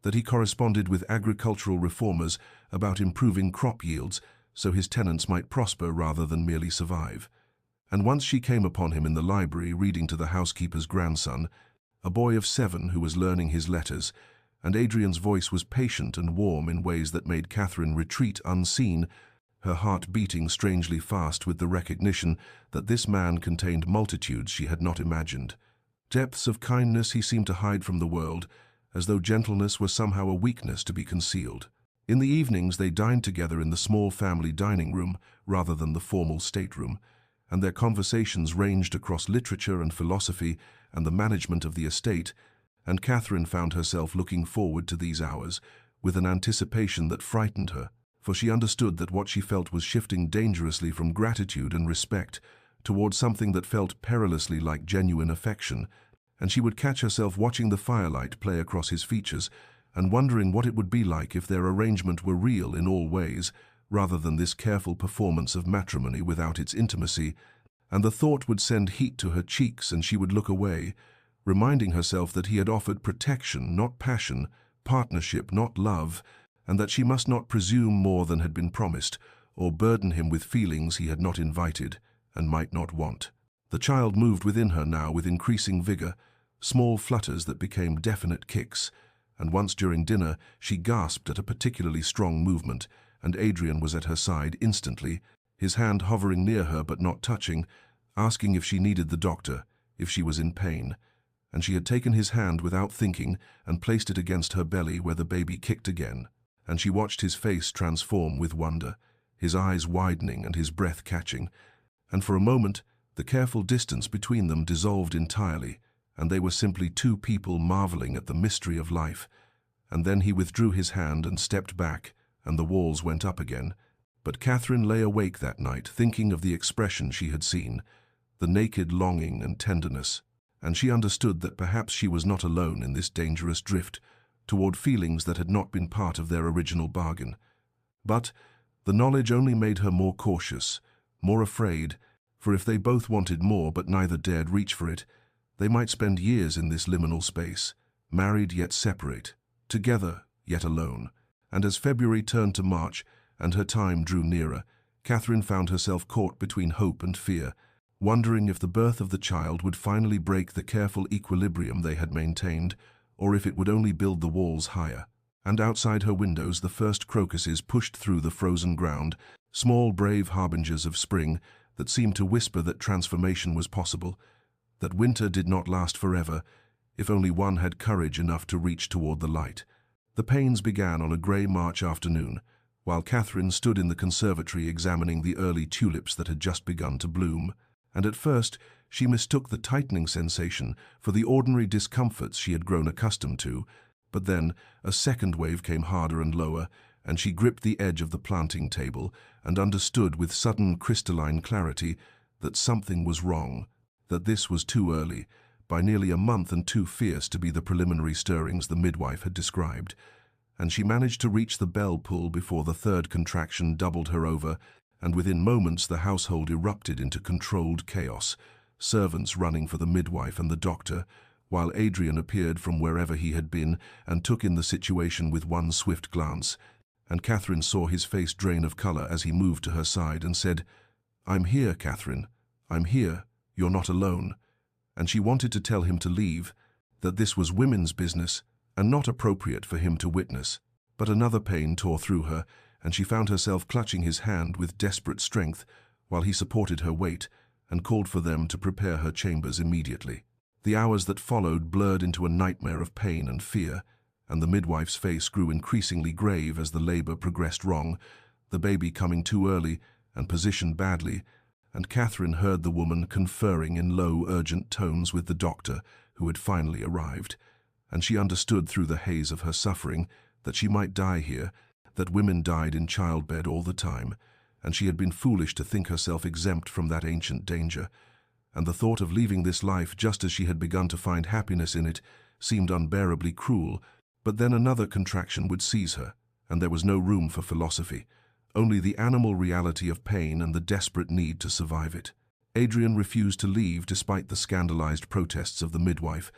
that he corresponded with agricultural reformers about improving crop yields so his tenants might prosper rather than merely survive. And once she came upon him in the library reading to the housekeeper's grandson, a boy of 7 who was learning his letters, and Adrian's voice was patient and warm in ways that made Catherine retreat unseen, her heart beating strangely fast with the recognition that this man contained multitudes she had not imagined. Depths of kindness he seemed to hide from the world, as though gentleness were somehow a weakness to be concealed. In the evenings they dined together in the small family dining room rather than the formal stateroom, and their conversations ranged across literature and philosophy and the management of the estate, and Catherine found herself looking forward to these hours with an anticipation that frightened her, for she understood that what she felt was shifting dangerously from gratitude and respect towards something that felt perilously like genuine affection, and she would catch herself watching the firelight play across his features and wondering what it would be like if their arrangement were real in all ways, rather than this careful performance of matrimony without its intimacy, and the thought would send heat to her cheeks and she would look away, reminding herself that he had offered protection, not passion, partnership, not love, and that she must not presume more than had been promised, or burden him with feelings he had not invited and might not want. The child moved within her now with increasing vigor, small flutters that became definite kicks, and once during dinner she gasped at a particularly strong movement, and Adrian was at her side instantly, his hand hovering near her but not touching, asking if she needed the doctor, if she was in pain. And she had taken his hand without thinking and placed it against her belly where the baby kicked again, and she watched his face transform with wonder, his eyes widening and his breath catching, and for a moment the careful distance between them dissolved entirely, and they were simply 2 people marveling at the mystery of life. And then he withdrew his hand and stepped back, and the walls went up again. But Catherine lay awake that night thinking of the expression she had seen, the naked longing and tenderness, and she understood that perhaps she was not alone in this dangerous drift toward feelings that had not been part of their original bargain. But the knowledge only made her more cautious, more afraid, for if they both wanted more but neither dared reach for it, they might spend years in this liminal space, married yet separate, together yet alone. And as February turned to March and her time drew nearer, Catherine found herself caught between hope and fear, wondering if the birth of the child would finally break the careful equilibrium they had maintained, or if it would only build the walls higher. And outside her windows the first crocuses pushed through the frozen ground, small brave harbingers of spring that seemed to whisper that transformation was possible, that winter did not last forever, if only one had courage enough to reach toward the light. The pains began on a grey March afternoon, while Catherine stood in the conservatory examining the early tulips that had just begun to bloom, and at first she mistook the tightening sensation for the ordinary discomforts she had grown accustomed to, but then a second wave came harder and lower, and she gripped the edge of the planting table and understood with sudden crystalline clarity that something was wrong, that this was too early, by nearly a month and too fierce to be the preliminary stirrings the midwife had described, and she managed to reach the bell pull before the third contraction doubled her over, and within moments the household erupted into controlled chaos, servants running for the midwife and the doctor, while Adrian appeared from wherever he had been and took in the situation with one swift glance, and Catherine saw his face drain of color as he moved to her side and said, "I'm here, Catherine. I'm here. You're not alone." And she wanted to tell him to leave, that this was women's business and not appropriate for him to witness. But another pain tore through her, and she found herself clutching his hand with desperate strength while he supported her weight and called for them to prepare her chambers immediately. The hours that followed blurred into a nightmare of pain and fear, and the midwife's face grew increasingly grave as the labor progressed wrong, the baby coming too early and positioned badly, and Catherine heard the woman conferring in low, urgent tones with the doctor who had finally arrived, and she understood through the haze of her suffering that she might die here, that women died in childbed all the time, and she had been foolish to think herself exempt from that ancient danger, and the thought of leaving this life just as she had begun to find happiness in it seemed unbearably cruel. But then another contraction would seize her, and there was no room for philosophy, only the animal reality of pain and the desperate need to survive it. Adrian refused to leave despite the scandalized protests of the midwife,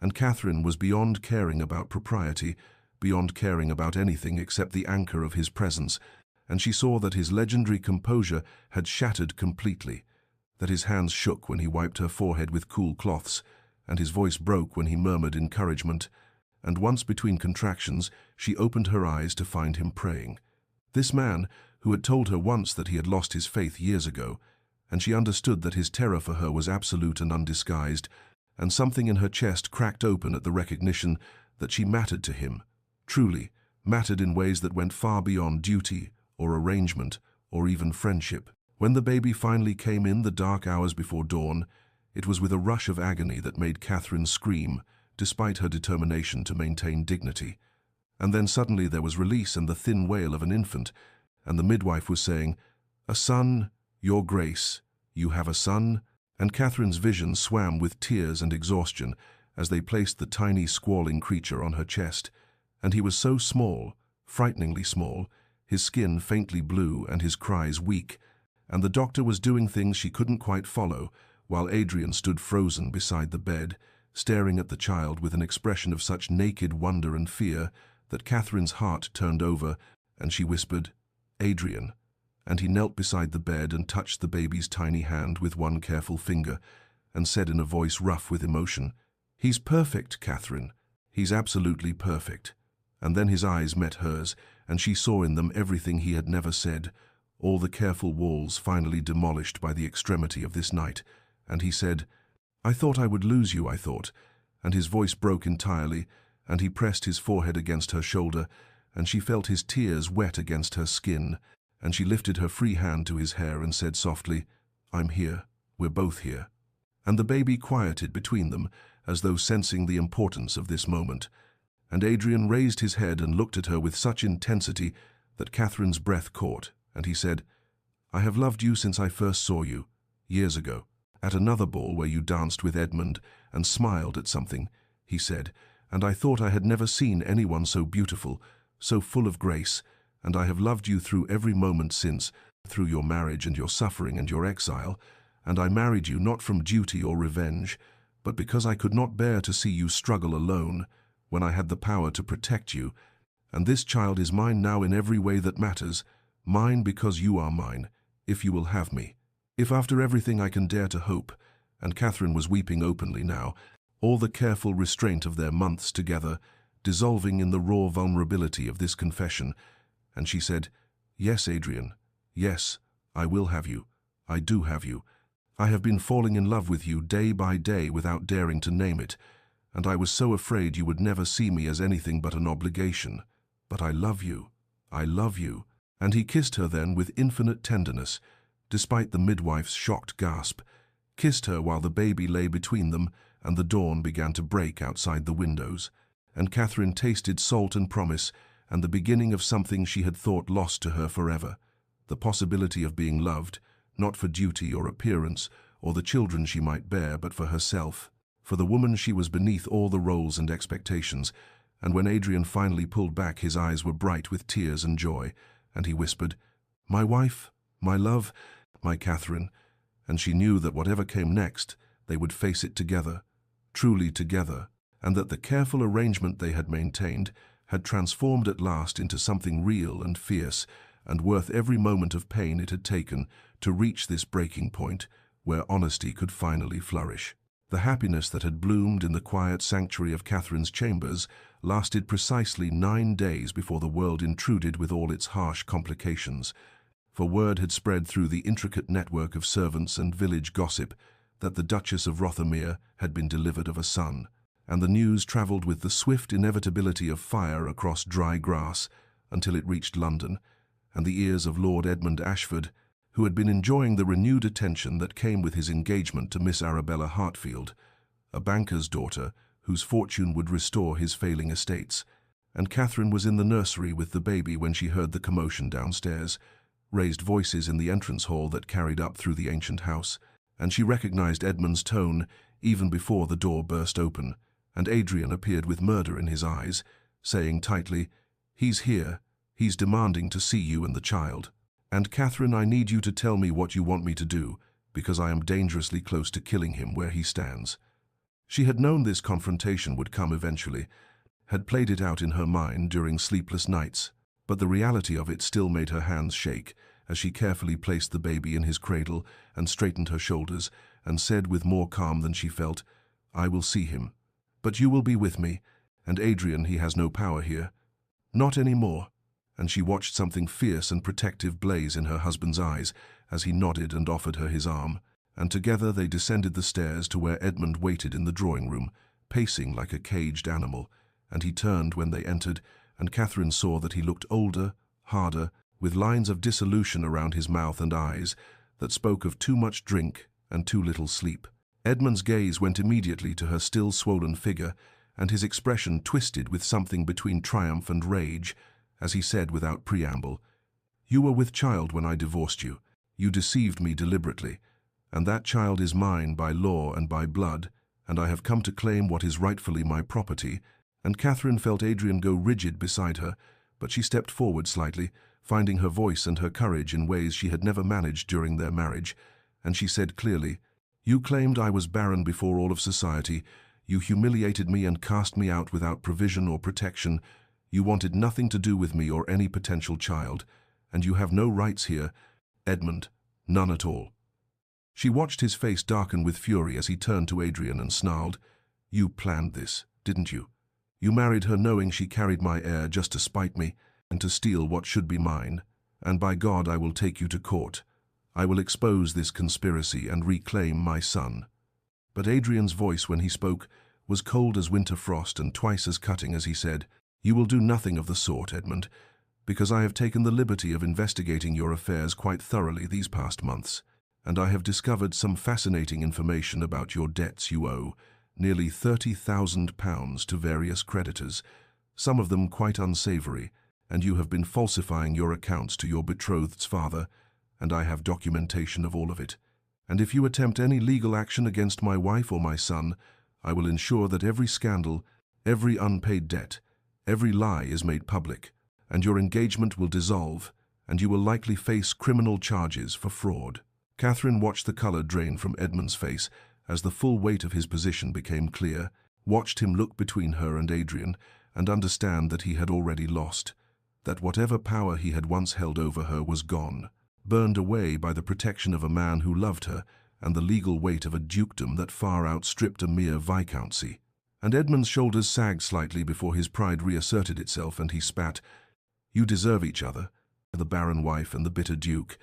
and Catherine was beyond caring about propriety, beyond caring about anything except the anchor of his presence, and she saw that his legendary composure had shattered completely, that his hands shook when he wiped her forehead with cool cloths, and his voice broke when he murmured encouragement, and once between contractions she opened her eyes to find him praying. This man, who had told her once that he had lost his faith years ago, and she understood that his terror for her was absolute and undisguised, and something in her chest cracked open at the recognition that she mattered to him, truly mattered in ways that went far beyond duty or arrangement or even friendship. When the baby finally came in the dark hours before dawn, it was with a rush of agony that made Catherine scream, despite her determination to maintain dignity. And then suddenly there was release and the thin wail of an infant, and the midwife was saying, "A son, Your Grace, you have a son?" And Catherine's vision swam with tears and exhaustion as they placed the tiny squalling creature on her chest. And he was so small, frighteningly small, his skin faintly blue and his cries weak, and the doctor was doing things she couldn't quite follow, while Adrian stood frozen beside the bed, staring at the child with an expression of such naked wonder and fear that Catherine's heart turned over, and she whispered, "Adrian," and he knelt beside the bed and touched the baby's tiny hand with one careful finger, and said in a voice rough with emotion, "He's perfect, Catherine. He's absolutely perfect." And then his eyes met hers, and she saw in them everything he had never said, all the careful walls finally demolished by the extremity of this night, and he said, "I thought I would lose you, I thought," and his voice broke entirely, and he pressed his forehead against her shoulder, and she felt his tears wet against her skin, and she lifted her free hand to his hair and said softly, "I'm here, we're both here." And the baby quieted between them, as though sensing the importance of this moment, and Adrian raised his head and looked at her with such intensity that Catherine's breath caught, and he said, "I have loved you since I first saw you, years ago, at another ball where you danced with Edmund and smiled at something," he said, "and I thought I had never seen anyone so beautiful, so full of grace, and I have loved you through every moment since, through your marriage and your suffering and your exile, and I married you not from duty or revenge, but because I could not bear to see you struggle alone, when I had the power to protect you, and this child is mine now in every way that matters, mine because you are mine, if you will have me. If after everything I can dare to hope," and Catherine was weeping openly now, all the careful restraint of their months together, dissolving in the raw vulnerability of this confession, and she said, "Yes, Adrian, yes, I will have you, I do have you. I have been falling in love with you day by day without daring to name it, and I was so afraid you would never see me as anything but an obligation. But I love you, I love you." And he kissed her then with infinite tenderness, despite the midwife's shocked gasp, kissed her while the baby lay between them and the dawn began to break outside the windows. And Catherine tasted salt and promise and the beginning of something she had thought lost to her forever, the possibility of being loved, not for duty or appearance or the children she might bear, but for herself, for the woman she was beneath all the roles and expectations. And when Adrian finally pulled back, his eyes were bright with tears and joy, and he whispered, "My wife, my love, my Catherine," and she knew that whatever came next, they would face it together, truly together, and that the careful arrangement they had maintained had transformed at last into something real and fierce, and worth every moment of pain it had taken to reach this breaking point where honesty could finally flourish. The happiness that had bloomed in the quiet sanctuary of Catherine's chambers lasted precisely 9 days before the world intruded with all its harsh complications, for word had spread through the intricate network of servants and village gossip that the Duchess of Rothermere had been delivered of a son, and the news travelled with the swift inevitability of fire across dry grass until it reached London, and the ears of Lord Edmund Ashford, who had been enjoying the renewed attention that came with his engagement to Miss Arabella Hartfield, a banker's daughter whose fortune would restore his failing estates, and Catherine was in the nursery with the baby when she heard the commotion downstairs, raised voices in the entrance hall that carried up through the ancient house, and she recognized Edmund's tone even before the door burst open, and Adrian appeared with murder in his eyes, saying tightly, "He's here. He's demanding to see you and the child. And Catherine, I need you to tell me what you want me to do, because I am dangerously close to killing him where he stands." She had known this confrontation would come eventually, had played it out in her mind during sleepless nights, but the reality of it still made her hands shake as she carefully placed the baby in his cradle and straightened her shoulders and said with more calm than she felt, "I will see him. But you will be with me, and Adrian, he has no power here. Not anymore." And she watched something fierce and protective blaze in her husband's eyes as he nodded and offered her his arm, and together they descended the stairs to where Edmund waited in the drawing room, pacing like a caged animal, and he turned when they entered, and Catherine saw that he looked older, harder, with lines of dissolution around his mouth and eyes that spoke of too much drink and too little sleep. Edmund's gaze went immediately to her still swollen figure, and his expression twisted with something between triumph and rage, as he said without preamble, "You were with child when I divorced you. You deceived me deliberately, and that child is mine by law and by blood, and I have come to claim what is rightfully my property." And Catherine felt Adrian go rigid beside her, but she stepped forward slightly, finding her voice and her courage in ways she had never managed during their marriage, and she said clearly, "You claimed I was barren before all of society. You humiliated me and cast me out without provision or protection. You wanted nothing to do with me or any potential child, and you have no rights here, Edmund, none at all." She watched his face darken with fury as he turned to Adrian and snarled, "You planned this, didn't you? You married her knowing she carried my heir just to spite me and to steal what should be mine, and by God I will take you to court. I will expose this conspiracy and reclaim my son." But Adrian's voice when he spoke was cold as winter frost and twice as cutting as he said, "You will do nothing of the sort, Edmund, because I have taken the liberty of investigating your affairs quite thoroughly these past months, and I have discovered some fascinating information about your debts you owe, nearly £30,000 to various creditors, some of them quite unsavory, and you have been falsifying your accounts to your betrothed's father, and I have documentation of all of it. And if you attempt any legal action against my wife or my son, I will ensure that every scandal, every unpaid debt, every lie is made public, and your engagement will dissolve, and you will likely face criminal charges for fraud." Catherine watched the color drain from Edmund's face as the full weight of his position became clear, watched him look between her and Adrian, and understand that he had already lost, that whatever power he had once held over her was gone, burned away by the protection of a man who loved her and the legal weight of a dukedom that far outstripped a mere viscountcy. And Edmund's shoulders sagged slightly before his pride reasserted itself, and he spat, "You deserve each other, the barren wife and the bitter duke,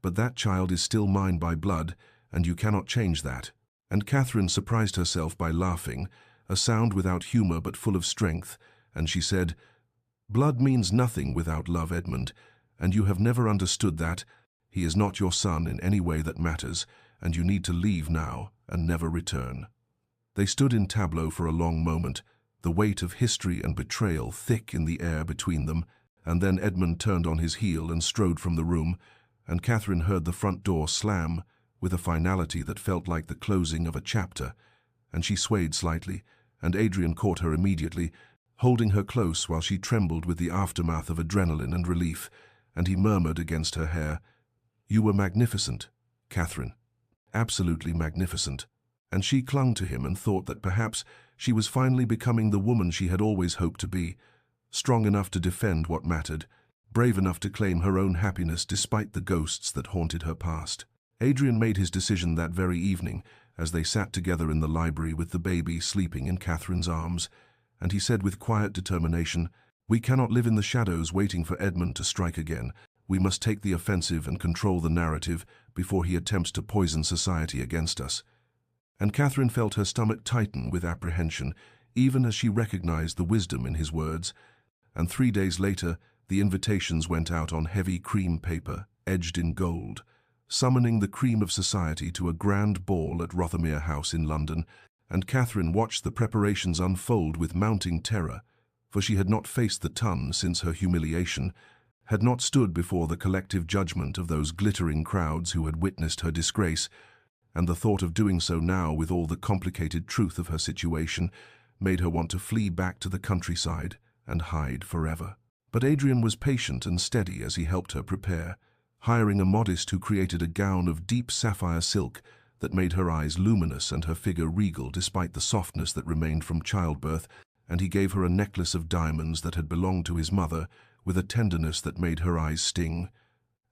but that child is still mine by blood, and you cannot change that." And Catherine surprised herself by laughing, a sound without humor but full of strength, and she said, "Blood means nothing without love, Edmund, and you have never understood that. He is not your son in any way that matters, and you need to leave now and never return." They stood in tableau for a long moment, the weight of history and betrayal thick in the air between them, and then Edmund turned on his heel and strode from the room, and Catherine heard the front door slam with a finality that felt like the closing of a chapter, and she swayed slightly, and Adrian caught her immediately, holding her close while she trembled with the aftermath of adrenaline and relief, and he murmured against her hair, "You were magnificent, Catherine, absolutely magnificent." And she clung to him and thought that perhaps she was finally becoming the woman she had always hoped to be, strong enough to defend what mattered, brave enough to claim her own happiness despite the ghosts that haunted her past. Adrian made his decision that very evening as they sat together in the library with the baby sleeping in Catherine's arms, and he said with quiet determination, "We cannot live in the shadows waiting for Edmund to strike again. We must take the offensive and control the narrative before he attempts to poison society against us." And Catherine felt her stomach tighten with apprehension, even as she recognized the wisdom in his words. And 3 days later, the invitations went out on heavy cream paper, edged in gold, summoning the cream of society to a grand ball at Rothermere House in London, and Catherine watched the preparations unfold with mounting terror, for she had not faced the ton since her humiliation, had not stood before the collective judgment of those glittering crowds who had witnessed her disgrace, and the thought of doing so now with all the complicated truth of her situation made her want to flee back to the countryside and hide forever. But Adrian was patient and steady as he helped her prepare, hiring a modist who created a gown of deep sapphire silk that made her eyes luminous and her figure regal despite the softness that remained from childbirth, and he gave her a necklace of diamonds that had belonged to his mother with a tenderness that made her eyes sting.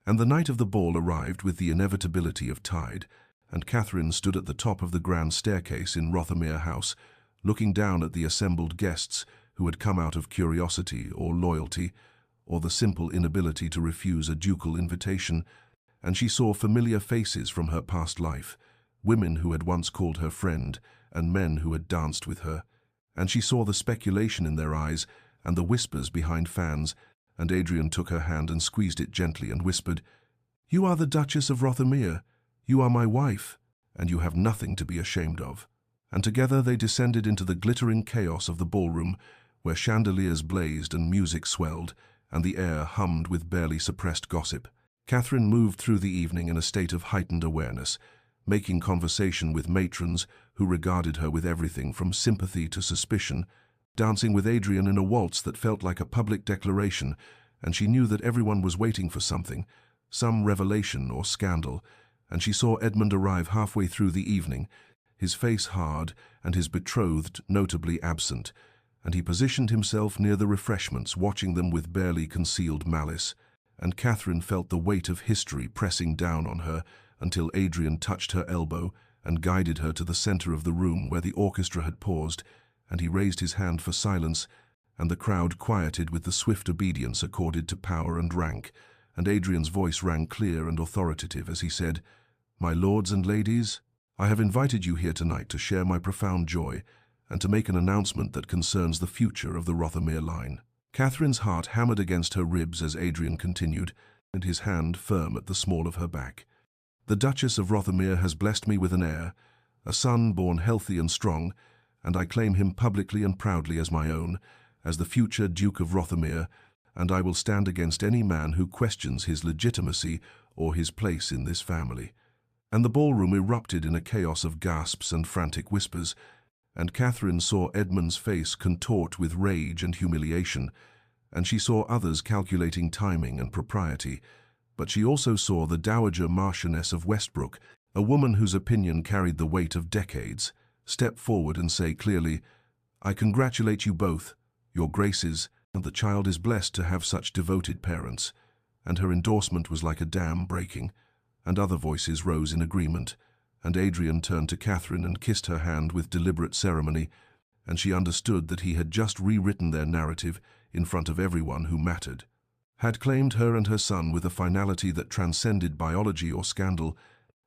And the night of the ball arrived with the inevitability of tide, and Catherine stood at the top of the grand staircase in Rothermere House, looking down at the assembled guests who had come out of curiosity or loyalty, or the simple inability to refuse a ducal invitation, and she saw familiar faces from her past life, women who had once called her friend, and men who had danced with her, and she saw the speculation in their eyes and the whispers behind fans, and Adrian took her hand and squeezed it gently and whispered, "You are the Duchess of Rothermere. You are my wife, and you have nothing to be ashamed of." And together they descended into the glittering chaos of the ballroom, where chandeliers blazed and music swelled, and the air hummed with barely suppressed gossip. Catherine moved through the evening in a state of heightened awareness, making conversation with matrons who regarded her with everything from sympathy to suspicion, dancing with Adrian in a waltz that felt like a public declaration, and she knew that everyone was waiting for something, some revelation or scandal, and she saw Edmund arrive halfway through the evening, his face hard and his betrothed notably absent, and he positioned himself near the refreshments, watching them with barely concealed malice, and Catherine felt the weight of history pressing down on her until Adrian touched her elbow and guided her to the center of the room where the orchestra had paused, and he raised his hand for silence, and the crowd quieted with the swift obedience accorded to power and rank, and Adrian's voice rang clear and authoritative as he said, "My lords and ladies, I have invited you here tonight to share my profound joy and to make an announcement that concerns the future of the Rothermere line." Catherine's heart hammered against her ribs as Adrian continued, and his hand firm at the small of her back. "The Duchess of Rothermere has blessed me with an heir, a son born healthy and strong, and I claim him publicly and proudly as my own, as the future Duke of Rothermere, and I will stand against any man who questions his legitimacy or his place in this family." And the ballroom erupted in a chaos of gasps and frantic whispers, and Catherine saw Edmund's face contort with rage and humiliation, and she saw others calculating timing and propriety, but she also saw the Dowager Marchioness of Westbrook, a woman whose opinion carried the weight of decades, step forward and say clearly, "I congratulate you both, your graces, and the child is blessed to have such devoted parents," and her endorsement was like a dam breaking, and other voices rose in agreement, and Adrian turned to Catherine and kissed her hand with deliberate ceremony, and she understood that he had just rewritten their narrative in front of everyone who mattered, had claimed her and her son with a finality that transcended biology or scandal,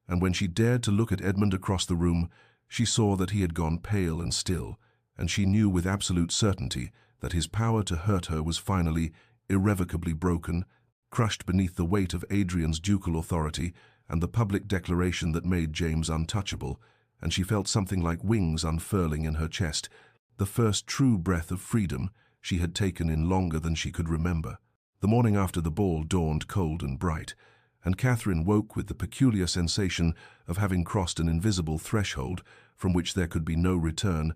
and when she dared to look at Edmund across the room, she saw that he had gone pale and still, and she knew with absolute certainty that his power to hurt her was finally, irrevocably broken, crushed beneath the weight of Adrian's ducal authority and the public declaration that made James untouchable, and she felt something like wings unfurling in her chest, the first true breath of freedom she had taken in longer than she could remember. The morning after the ball dawned cold and bright, and Catherine woke with the peculiar sensation of having crossed an invisible threshold from which there could be no return,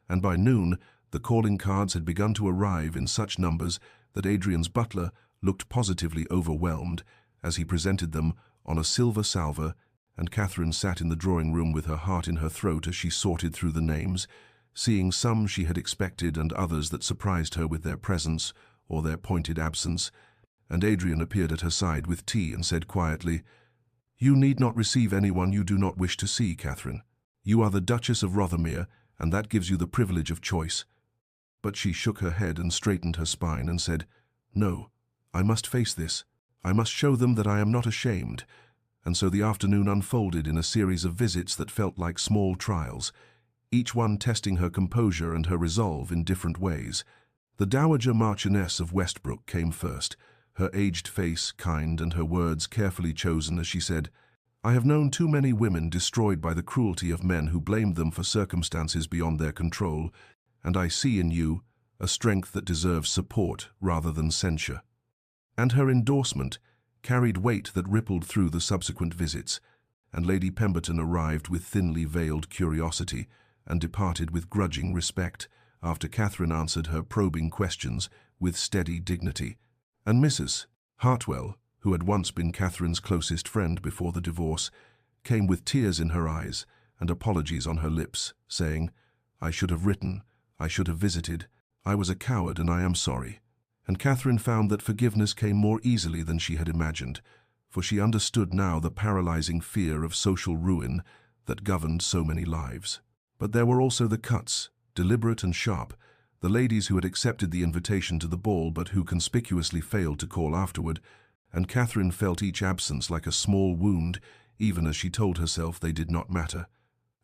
and by noon the calling cards had begun to arrive in such numbers that Adrian's butler looked positively overwhelmed as he presented them on a silver salver, and Catherine sat in the drawing-room with her heart in her throat as she sorted through the names, seeing some she had expected and others that surprised her with their presence or their pointed absence, and Adrian appeared at her side with tea and said quietly, "You need not receive anyone you do not wish to see, Catherine. You are the Duchess of Rothermere, and that gives you the privilege of choice." But she shook her head and straightened her spine and said, "No, I must face this. I must show them that I am not ashamed." And so the afternoon unfolded in a series of visits that felt like small trials, each one testing her composure and her resolve in different ways. The Dowager Marchioness of Westbrook came first, her aged face kind and her words carefully chosen as she said, "I have known too many women destroyed by the cruelty of men who blamed them for circumstances beyond their control, and I see in you, a strength that deserves support rather than censure. And her endorsement carried weight that rippled through the subsequent visits, and Lady Pemberton arrived with thinly veiled curiosity and departed with grudging respect after Catherine answered her probing questions with steady dignity. And Mrs. Hartwell, who had once been Catherine's closest friend before the divorce, came with tears in her eyes and apologies on her lips, saying, "I should have written, I should have visited, I was a coward and I am sorry." And Catherine found that forgiveness came more easily than she had imagined, for she understood now the paralyzing fear of social ruin that governed so many lives. But there were also the cuts, deliberate and sharp, the ladies who had accepted the invitation to the ball but who conspicuously failed to call afterward, and Catherine felt each absence like a small wound, even as she told herself they did not matter.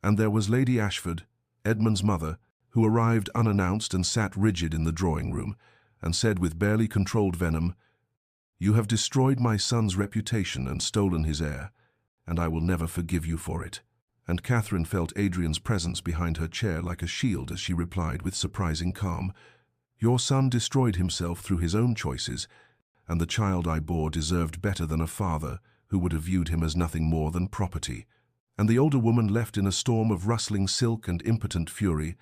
And there was Lady Ashford, Edmund's mother, who arrived unannounced and sat rigid in the drawing-room, and said with barely controlled venom, "You have destroyed my son's reputation and stolen his heir, and I will never forgive you for it." And Catherine felt Adrian's presence behind her chair like a shield as she replied with surprising calm, "Your son destroyed himself through his own choices, and the child I bore deserved better than a father who would have viewed him as nothing more than property." And the older woman left in a storm of rustling silk and impotent fury,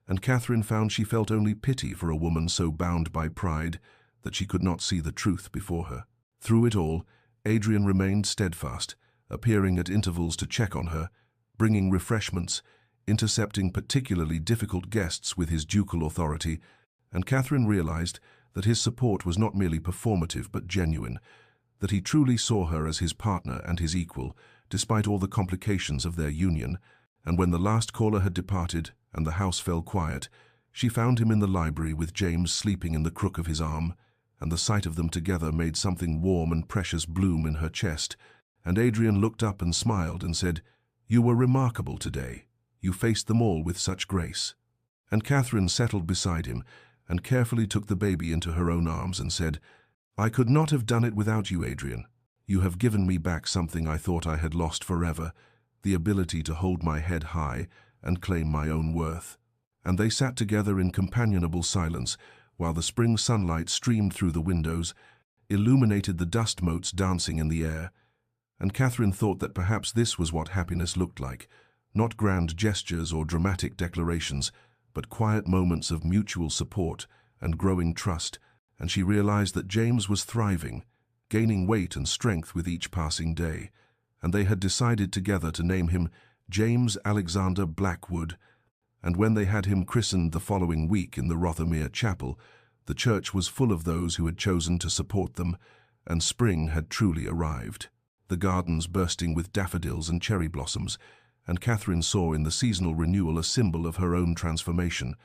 and Catherine found she felt only pity for a woman so bound by pride that she could not see the truth before her. Through it all, Adrian remained steadfast, appearing at intervals to check on her, bringing refreshments, intercepting particularly difficult guests with his ducal authority, and Catherine realized that his support was not merely performative but genuine, that he truly saw her as his partner and his equal, despite all the complications of their union. And when the last caller had departed and the house fell quiet, she found him in the library with James sleeping in the crook of his arm, and the sight of them together made something warm and precious bloom in her chest, and Adrian looked up and smiled and said, "You were remarkable today. You faced them all with such grace." And Catherine settled beside him and carefully took the baby into her own arms and said, "I could not have done it without you, Adrian. You have given me back something I thought I had lost forever, the ability to hold my head high and claim my own worth." And they sat together in companionable silence while the spring sunlight streamed through the windows, illuminated the dust motes dancing in the air. And Catherine thought that perhaps this was what happiness looked like, not grand gestures or dramatic declarations, but quiet moments of mutual support and growing trust, and she realized that James was thriving, gaining weight and strength with each passing day, and they had decided together to name him James Alexander Blackwood. And when they had him christened the following week in the Rothermere Chapel, the church was full of those who had chosen to support them, and spring had truly arrived, the gardens bursting with daffodils and cherry blossoms, and Catherine saw in the seasonal renewal a symbol of her own transformation.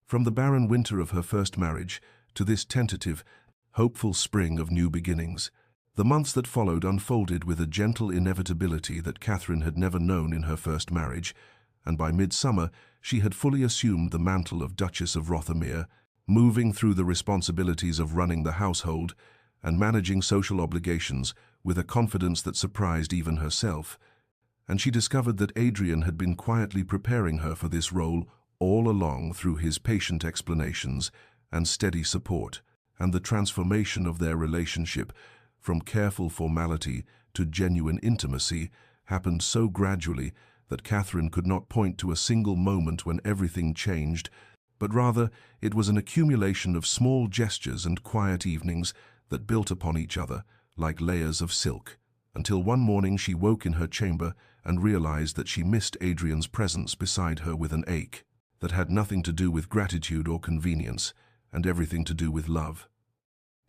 From the barren winter of her first marriage to this tentative, hopeful spring of new beginnings, the months that followed unfolded with a gentle inevitability that Catherine had never known in her first marriage, and by midsummer she had fully assumed the mantle of Duchess of Rothermere, moving through the responsibilities of running the household and managing social obligations with a confidence that surprised even herself. And she discovered that Adrian had been quietly preparing her for this role all along through his patient explanations and steady support, and the transformation of their relationship from careful formality to genuine intimacy happened so gradually that Catherine could not point to a single moment when everything changed, but rather it was an accumulation of small gestures and quiet evenings that built upon each other like layers of silk, until one morning she woke in her chamber and realized that she missed Adrian's presence beside her with an ache that had nothing to do with gratitude or convenience, and everything to do with love.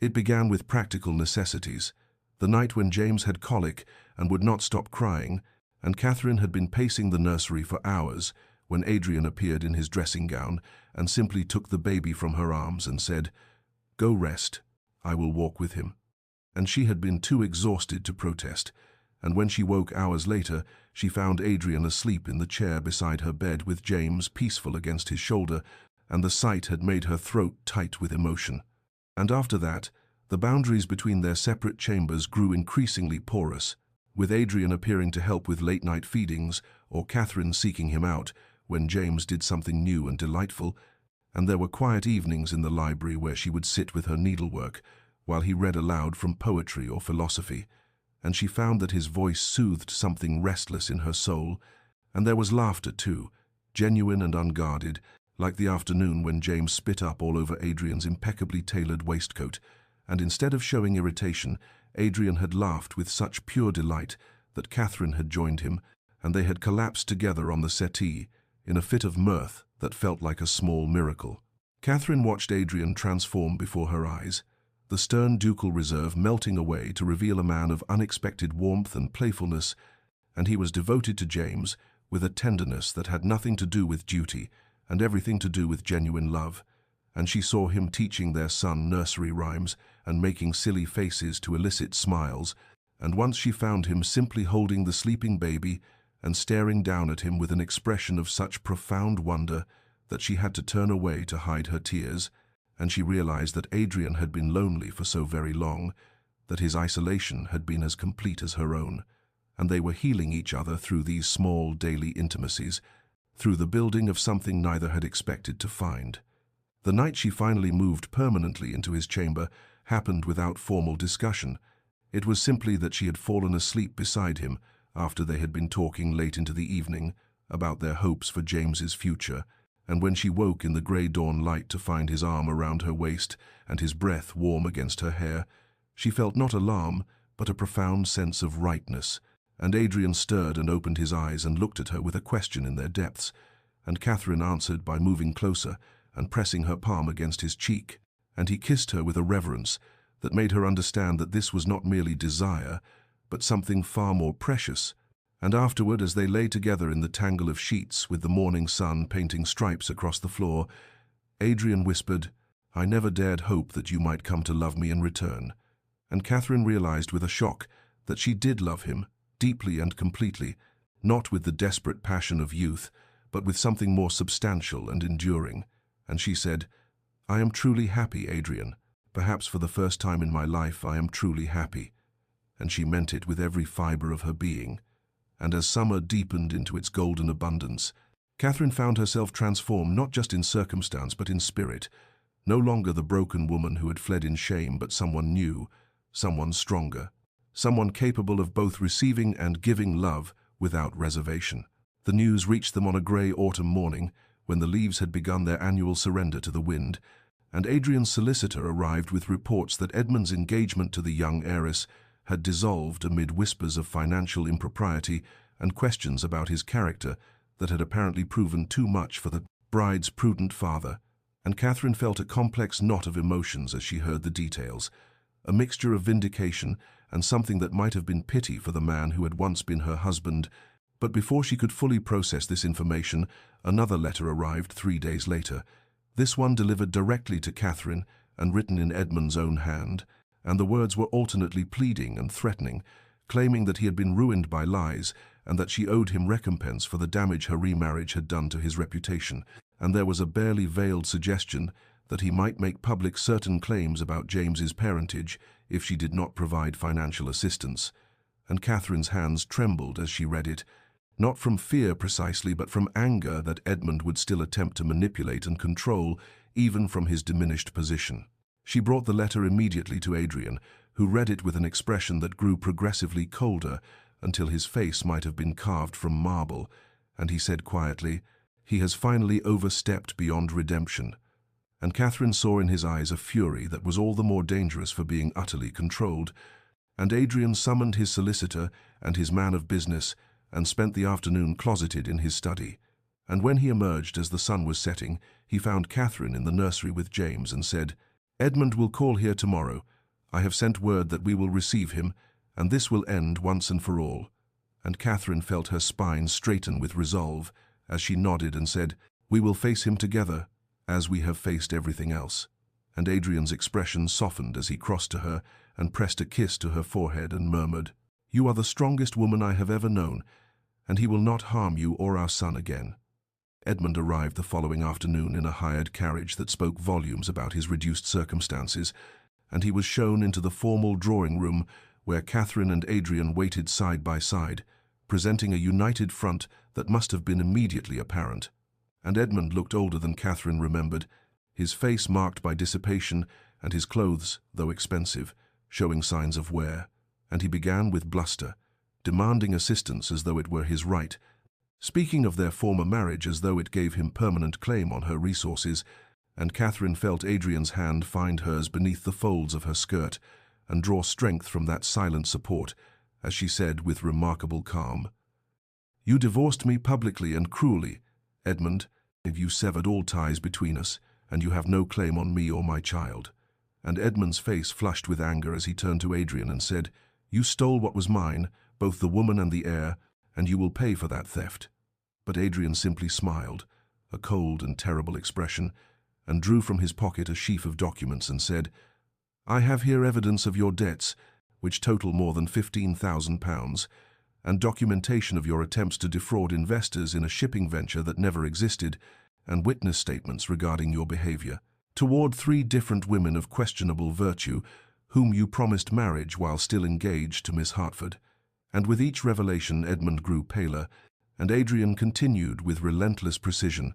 It began with practical necessities, the night when James had colic and would not stop crying, and Catherine had been pacing the nursery for hours when Adrian appeared in his dressing gown and simply took the baby from her arms and said, "Go rest, I will walk with him." And she had been too exhausted to protest, and when she woke hours later, she found Adrian asleep in the chair beside her bed with James peaceful against his shoulder, and the sight had made her throat tight with emotion. And after that, the boundaries between their separate chambers grew increasingly porous, with Adrian appearing to help with late-night feedings or Catherine seeking him out when James did something new and delightful, and there were quiet evenings in the library where she would sit with her needlework while he read aloud from poetry or philosophy, and she found that his voice soothed something restless in her soul. And there was laughter too, genuine and unguarded, like the afternoon when James spit up all over Adrian's impeccably tailored waistcoat, and instead of showing irritation, Adrian had laughed with such pure delight that Catherine had joined him, and they had collapsed together on the settee in a fit of mirth that felt like a small miracle. Catherine watched Adrian transform before her eyes, the stern ducal reserve melting away to reveal a man of unexpected warmth and playfulness, and he was devoted to James with a tenderness that had nothing to do with duty and everything to do with genuine love. And she saw him teaching their son nursery rhymes and making silly faces to elicit smiles, and once she found him simply holding the sleeping baby and staring down at him with an expression of such profound wonder that she had to turn away to hide her tears, and she realized that Adrian had been lonely for so very long, that his isolation had been as complete as her own, and they were healing each other through these small daily intimacies, through the building of something neither had expected to find. The night she finally moved permanently into his chamber happened without formal discussion. It was simply that she had fallen asleep beside him after they had been talking late into the evening about their hopes for James's future, and when she woke in the grey dawn light to find his arm around her waist and his breath warm against her hair, she felt not alarm but a profound sense of rightness. And Adrian stirred and opened his eyes and looked at her with a question in their depths, and Catherine answered by moving closer and pressing her palm against his cheek, and he kissed her with a reverence that made her understand that this was not merely desire, but something far more precious. And afterward, as they lay together in the tangle of sheets with the morning sun painting stripes across the floor, Adrian whispered, "I never dared hope that you might come to love me in return." And Catherine realized with a shock that she did love him, deeply and completely, not with the desperate passion of youth, but with something more substantial and enduring. And she said, "I am truly happy, Adrian. Perhaps for the first time in my life I am truly happy." And she meant it with every fiber of her being. And as summer deepened into its golden abundance, Catherine found herself transformed not just in circumstance but in spirit, no longer the broken woman who had fled in shame, but someone new, someone stronger, someone capable of both receiving and giving love without reservation. The news reached them on a grey autumn morning when the leaves had begun their annual surrender to the wind, and Adrian's solicitor arrived with reports that Edmund's engagement to the young heiress had dissolved amid whispers of financial impropriety and questions about his character that had apparently proven too much for the bride's prudent father. And Catherine felt a complex knot of emotions as she heard the details, a mixture of vindication and something that might have been pity for the man who had once been her husband. But before she could fully process this information, another letter arrived 3 days later, this one delivered directly to Catherine and written in Edmund's own hand, and the words were alternately pleading and threatening, claiming that he had been ruined by lies and that she owed him recompense for the damage her remarriage had done to his reputation, and there was a barely veiled suggestion that he might make public certain claims about James's parentage if she did not provide financial assistance. And Catherine's hands trembled as she read it, not from fear precisely, but from anger that Edmund would still attempt to manipulate and control, even from his diminished position. She brought the letter immediately to Adrian, who read it with an expression that grew progressively colder until his face might have been carved from marble, and he said quietly, "He has finally overstepped beyond redemption." And Catherine saw in his eyes a fury that was all the more dangerous for being utterly controlled, and Adrian summoned his solicitor and his man of business and spent the afternoon closeted in his study. And when he emerged as the sun was setting, he found Catherine in the nursery with James and said, "Edmund will call here tomorrow. I have sent word that we will receive him, and this will end once and for all." And Catherine felt her spine straighten with resolve as she nodded and said, "We will face him together, as we have faced everything else." And Adrian's expression softened as he crossed to her and pressed a kiss to her forehead and murmured, "You are the strongest woman I have ever known, and he will not harm you or our son again." Edmund arrived the following afternoon in a hired carriage that spoke volumes about his reduced circumstances, and he was shown into the formal drawing room where Catherine and Adrian waited side by side, presenting a united front that must have been immediately apparent. And Edmund looked older than Catherine remembered, his face marked by dissipation and his clothes, though expensive, showing signs of wear, and he began with bluster, demanding assistance as though it were his right, speaking of their former marriage as though it gave him permanent claim on her resources, and Catherine felt Adrian's hand find hers beneath the folds of her skirt and draw strength from that silent support, as she said with remarkable calm, "You divorced me publicly and cruelly, Edmund. You severed all ties between us, and you have no claim on me or my child." And Edmund's face flushed with anger as he turned to Adrian and said, "You stole what was mine, both the woman and the heir, and you will pay for that theft." But Adrian simply smiled, a cold and terrible expression, and drew from his pocket a sheaf of documents and said, "I have here evidence of your debts, which total more than £15,000, and documentation of your attempts to defraud investors in a shipping venture that never existed, and witness statements regarding your behavior toward 3 different women of questionable virtue, whom you promised marriage while still engaged to Miss Hartford." And with each revelation Edmund grew paler, and Adrian continued with relentless precision,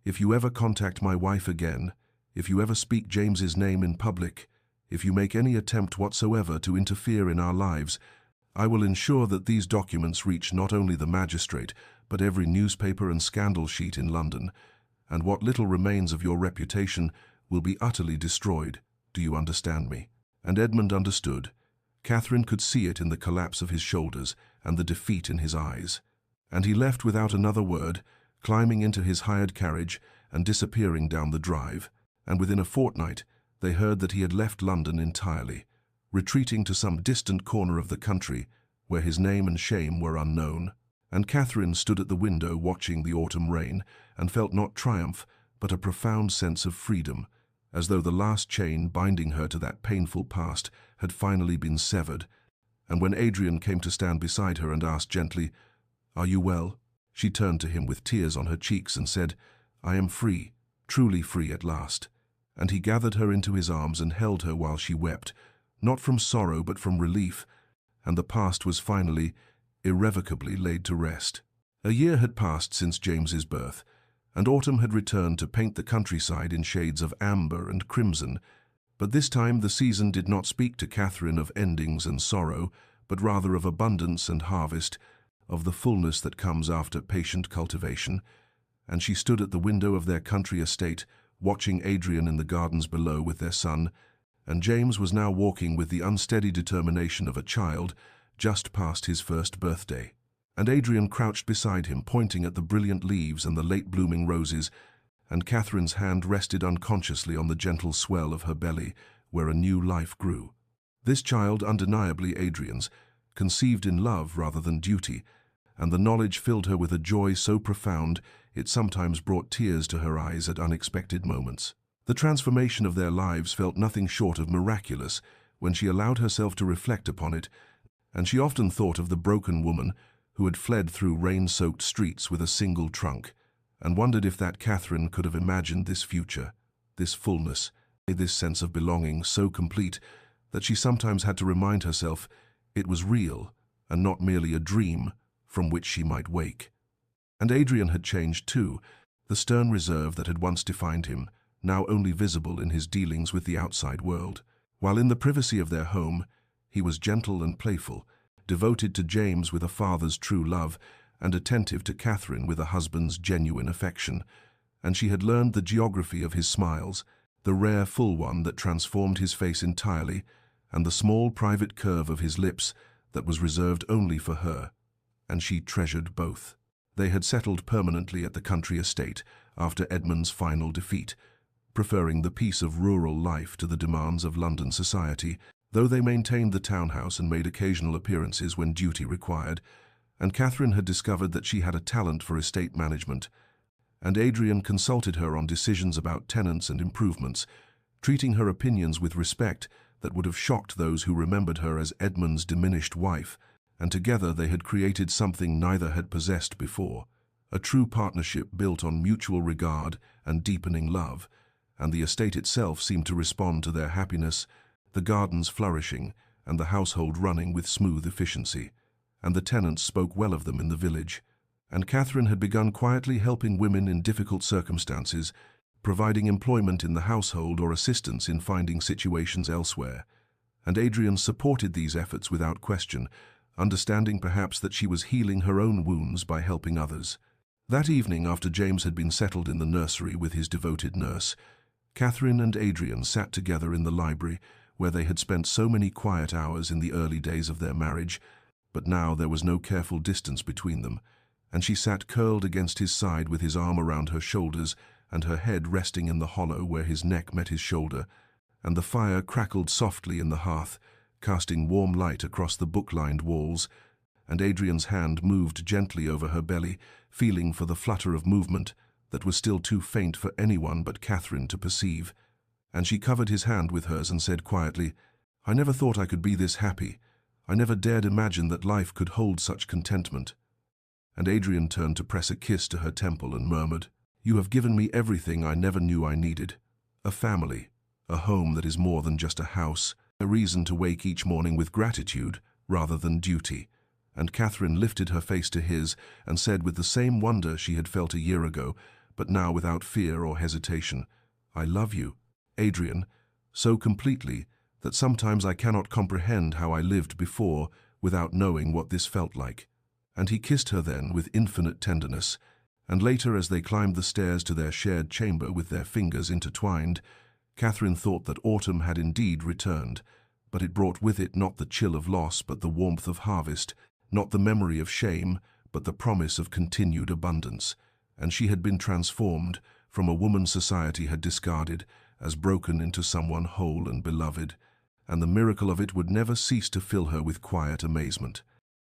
"If you ever contact my wife again, if you ever speak James's name in public, if you make any attempt whatsoever to interfere in our lives, I will ensure that these documents reach not only the magistrate, but every newspaper and scandal sheet in London, and what little remains of your reputation will be utterly destroyed. Do you understand me?" And Edmund understood. Catherine could see it in the collapse of his shoulders and the defeat in his eyes. And he left without another word, climbing into his hired carriage and disappearing down the drive, and within a fortnight they heard that he had left London entirely, retreating to some distant corner of the country where his name and shame were unknown. And Catherine stood at the window watching the autumn rain and felt not triumph but a profound sense of freedom, as though the last chain binding her to that painful past had finally been severed. And when Adrian came to stand beside her and asked gently, "Are you well?" she turned to him with tears on her cheeks and said, "I am free, truly free at last." And he gathered her into his arms and held her while she wept, not from sorrow but from relief, and the past was finally, irrevocably laid to rest. A year had passed since James's birth, and autumn had returned to paint the countryside in shades of amber and crimson, but this time the season did not speak to Catherine of endings and sorrow, but rather of abundance and harvest, of the fullness that comes after patient cultivation, and she stood at the window of their country estate, watching Adrian in the gardens below with their son, and James was now walking with the unsteady determination of a child just past his first birthday. And Adrian crouched beside him, pointing at the brilliant leaves and the late-blooming roses, and Catherine's hand rested unconsciously on the gentle swell of her belly, where a new life grew. This child, undeniably Adrian's, conceived in love rather than duty, and the knowledge filled her with a joy so profound it sometimes brought tears to her eyes at unexpected moments. The transformation of their lives felt nothing short of miraculous when she allowed herself to reflect upon it, and she often thought of the broken woman who had fled through rain-soaked streets with a single trunk, and wondered if that Catherine could have imagined this future, this fullness, this sense of belonging so complete that she sometimes had to remind herself it was real and not merely a dream from which she might wake. And Adrian had changed too, the stern reserve that had once defined him, now only visible in his dealings with the outside world. While in the privacy of their home, he was gentle and playful, devoted to James with a father's true love, and attentive to Catherine with a husband's genuine affection. And she had learned the geography of his smiles, the rare full one that transformed his face entirely, and the small private curve of his lips that was reserved only for her, and she treasured both. They had settled permanently at the country estate after Edmund's final defeat, preferring the peace of rural life to the demands of London society, though they maintained the townhouse and made occasional appearances when duty required, and Catherine had discovered that she had a talent for estate management, and Adrian consulted her on decisions about tenants and improvements, treating her opinions with respect that would have shocked those who remembered her as Edmund's diminished wife, and together they had created something neither had possessed before, a true partnership built on mutual regard and deepening love, and the estate itself seemed to respond to their happiness, the gardens flourishing and the household running with smooth efficiency, and the tenants spoke well of them in the village. And Catherine had begun quietly helping women in difficult circumstances, providing employment in the household or assistance in finding situations elsewhere. And Adrian supported these efforts without question, understanding perhaps that she was healing her own wounds by helping others. That evening, after James had been settled in the nursery with his devoted nurse, Catherine and Adrian sat together in the library, where they had spent so many quiet hours in the early days of their marriage, but now there was no careful distance between them, and she sat curled against his side with his arm around her shoulders and her head resting in the hollow where his neck met his shoulder, and the fire crackled softly in the hearth, casting warm light across the book-lined walls, and Adrian's hand moved gently over her belly, feeling for the flutter of movement that was still too faint for anyone but Catherine to perceive. And she covered his hand with hers and said quietly, "I never thought I could be this happy. I never dared imagine that life could hold such contentment." And Adrian turned to press a kiss to her temple and murmured, "You have given me everything I never knew I needed. A family, a home that is more than just a house, a reason to wake each morning with gratitude rather than duty." And Catherine lifted her face to his and said with the same wonder she had felt a year ago, but now without fear or hesitation, "I love you, Adrian, so completely that sometimes I cannot comprehend how I lived before without knowing what this felt like." And he kissed her then with infinite tenderness, and later as they climbed the stairs to their shared chamber with their fingers intertwined, Catherine thought that autumn had indeed returned, but it brought with it not the chill of loss but the warmth of harvest, not the memory of shame but the promise of continued abundance, and she had been transformed from a woman society had discarded as broken into someone whole and beloved, and the miracle of it would never cease to fill her with quiet amazement.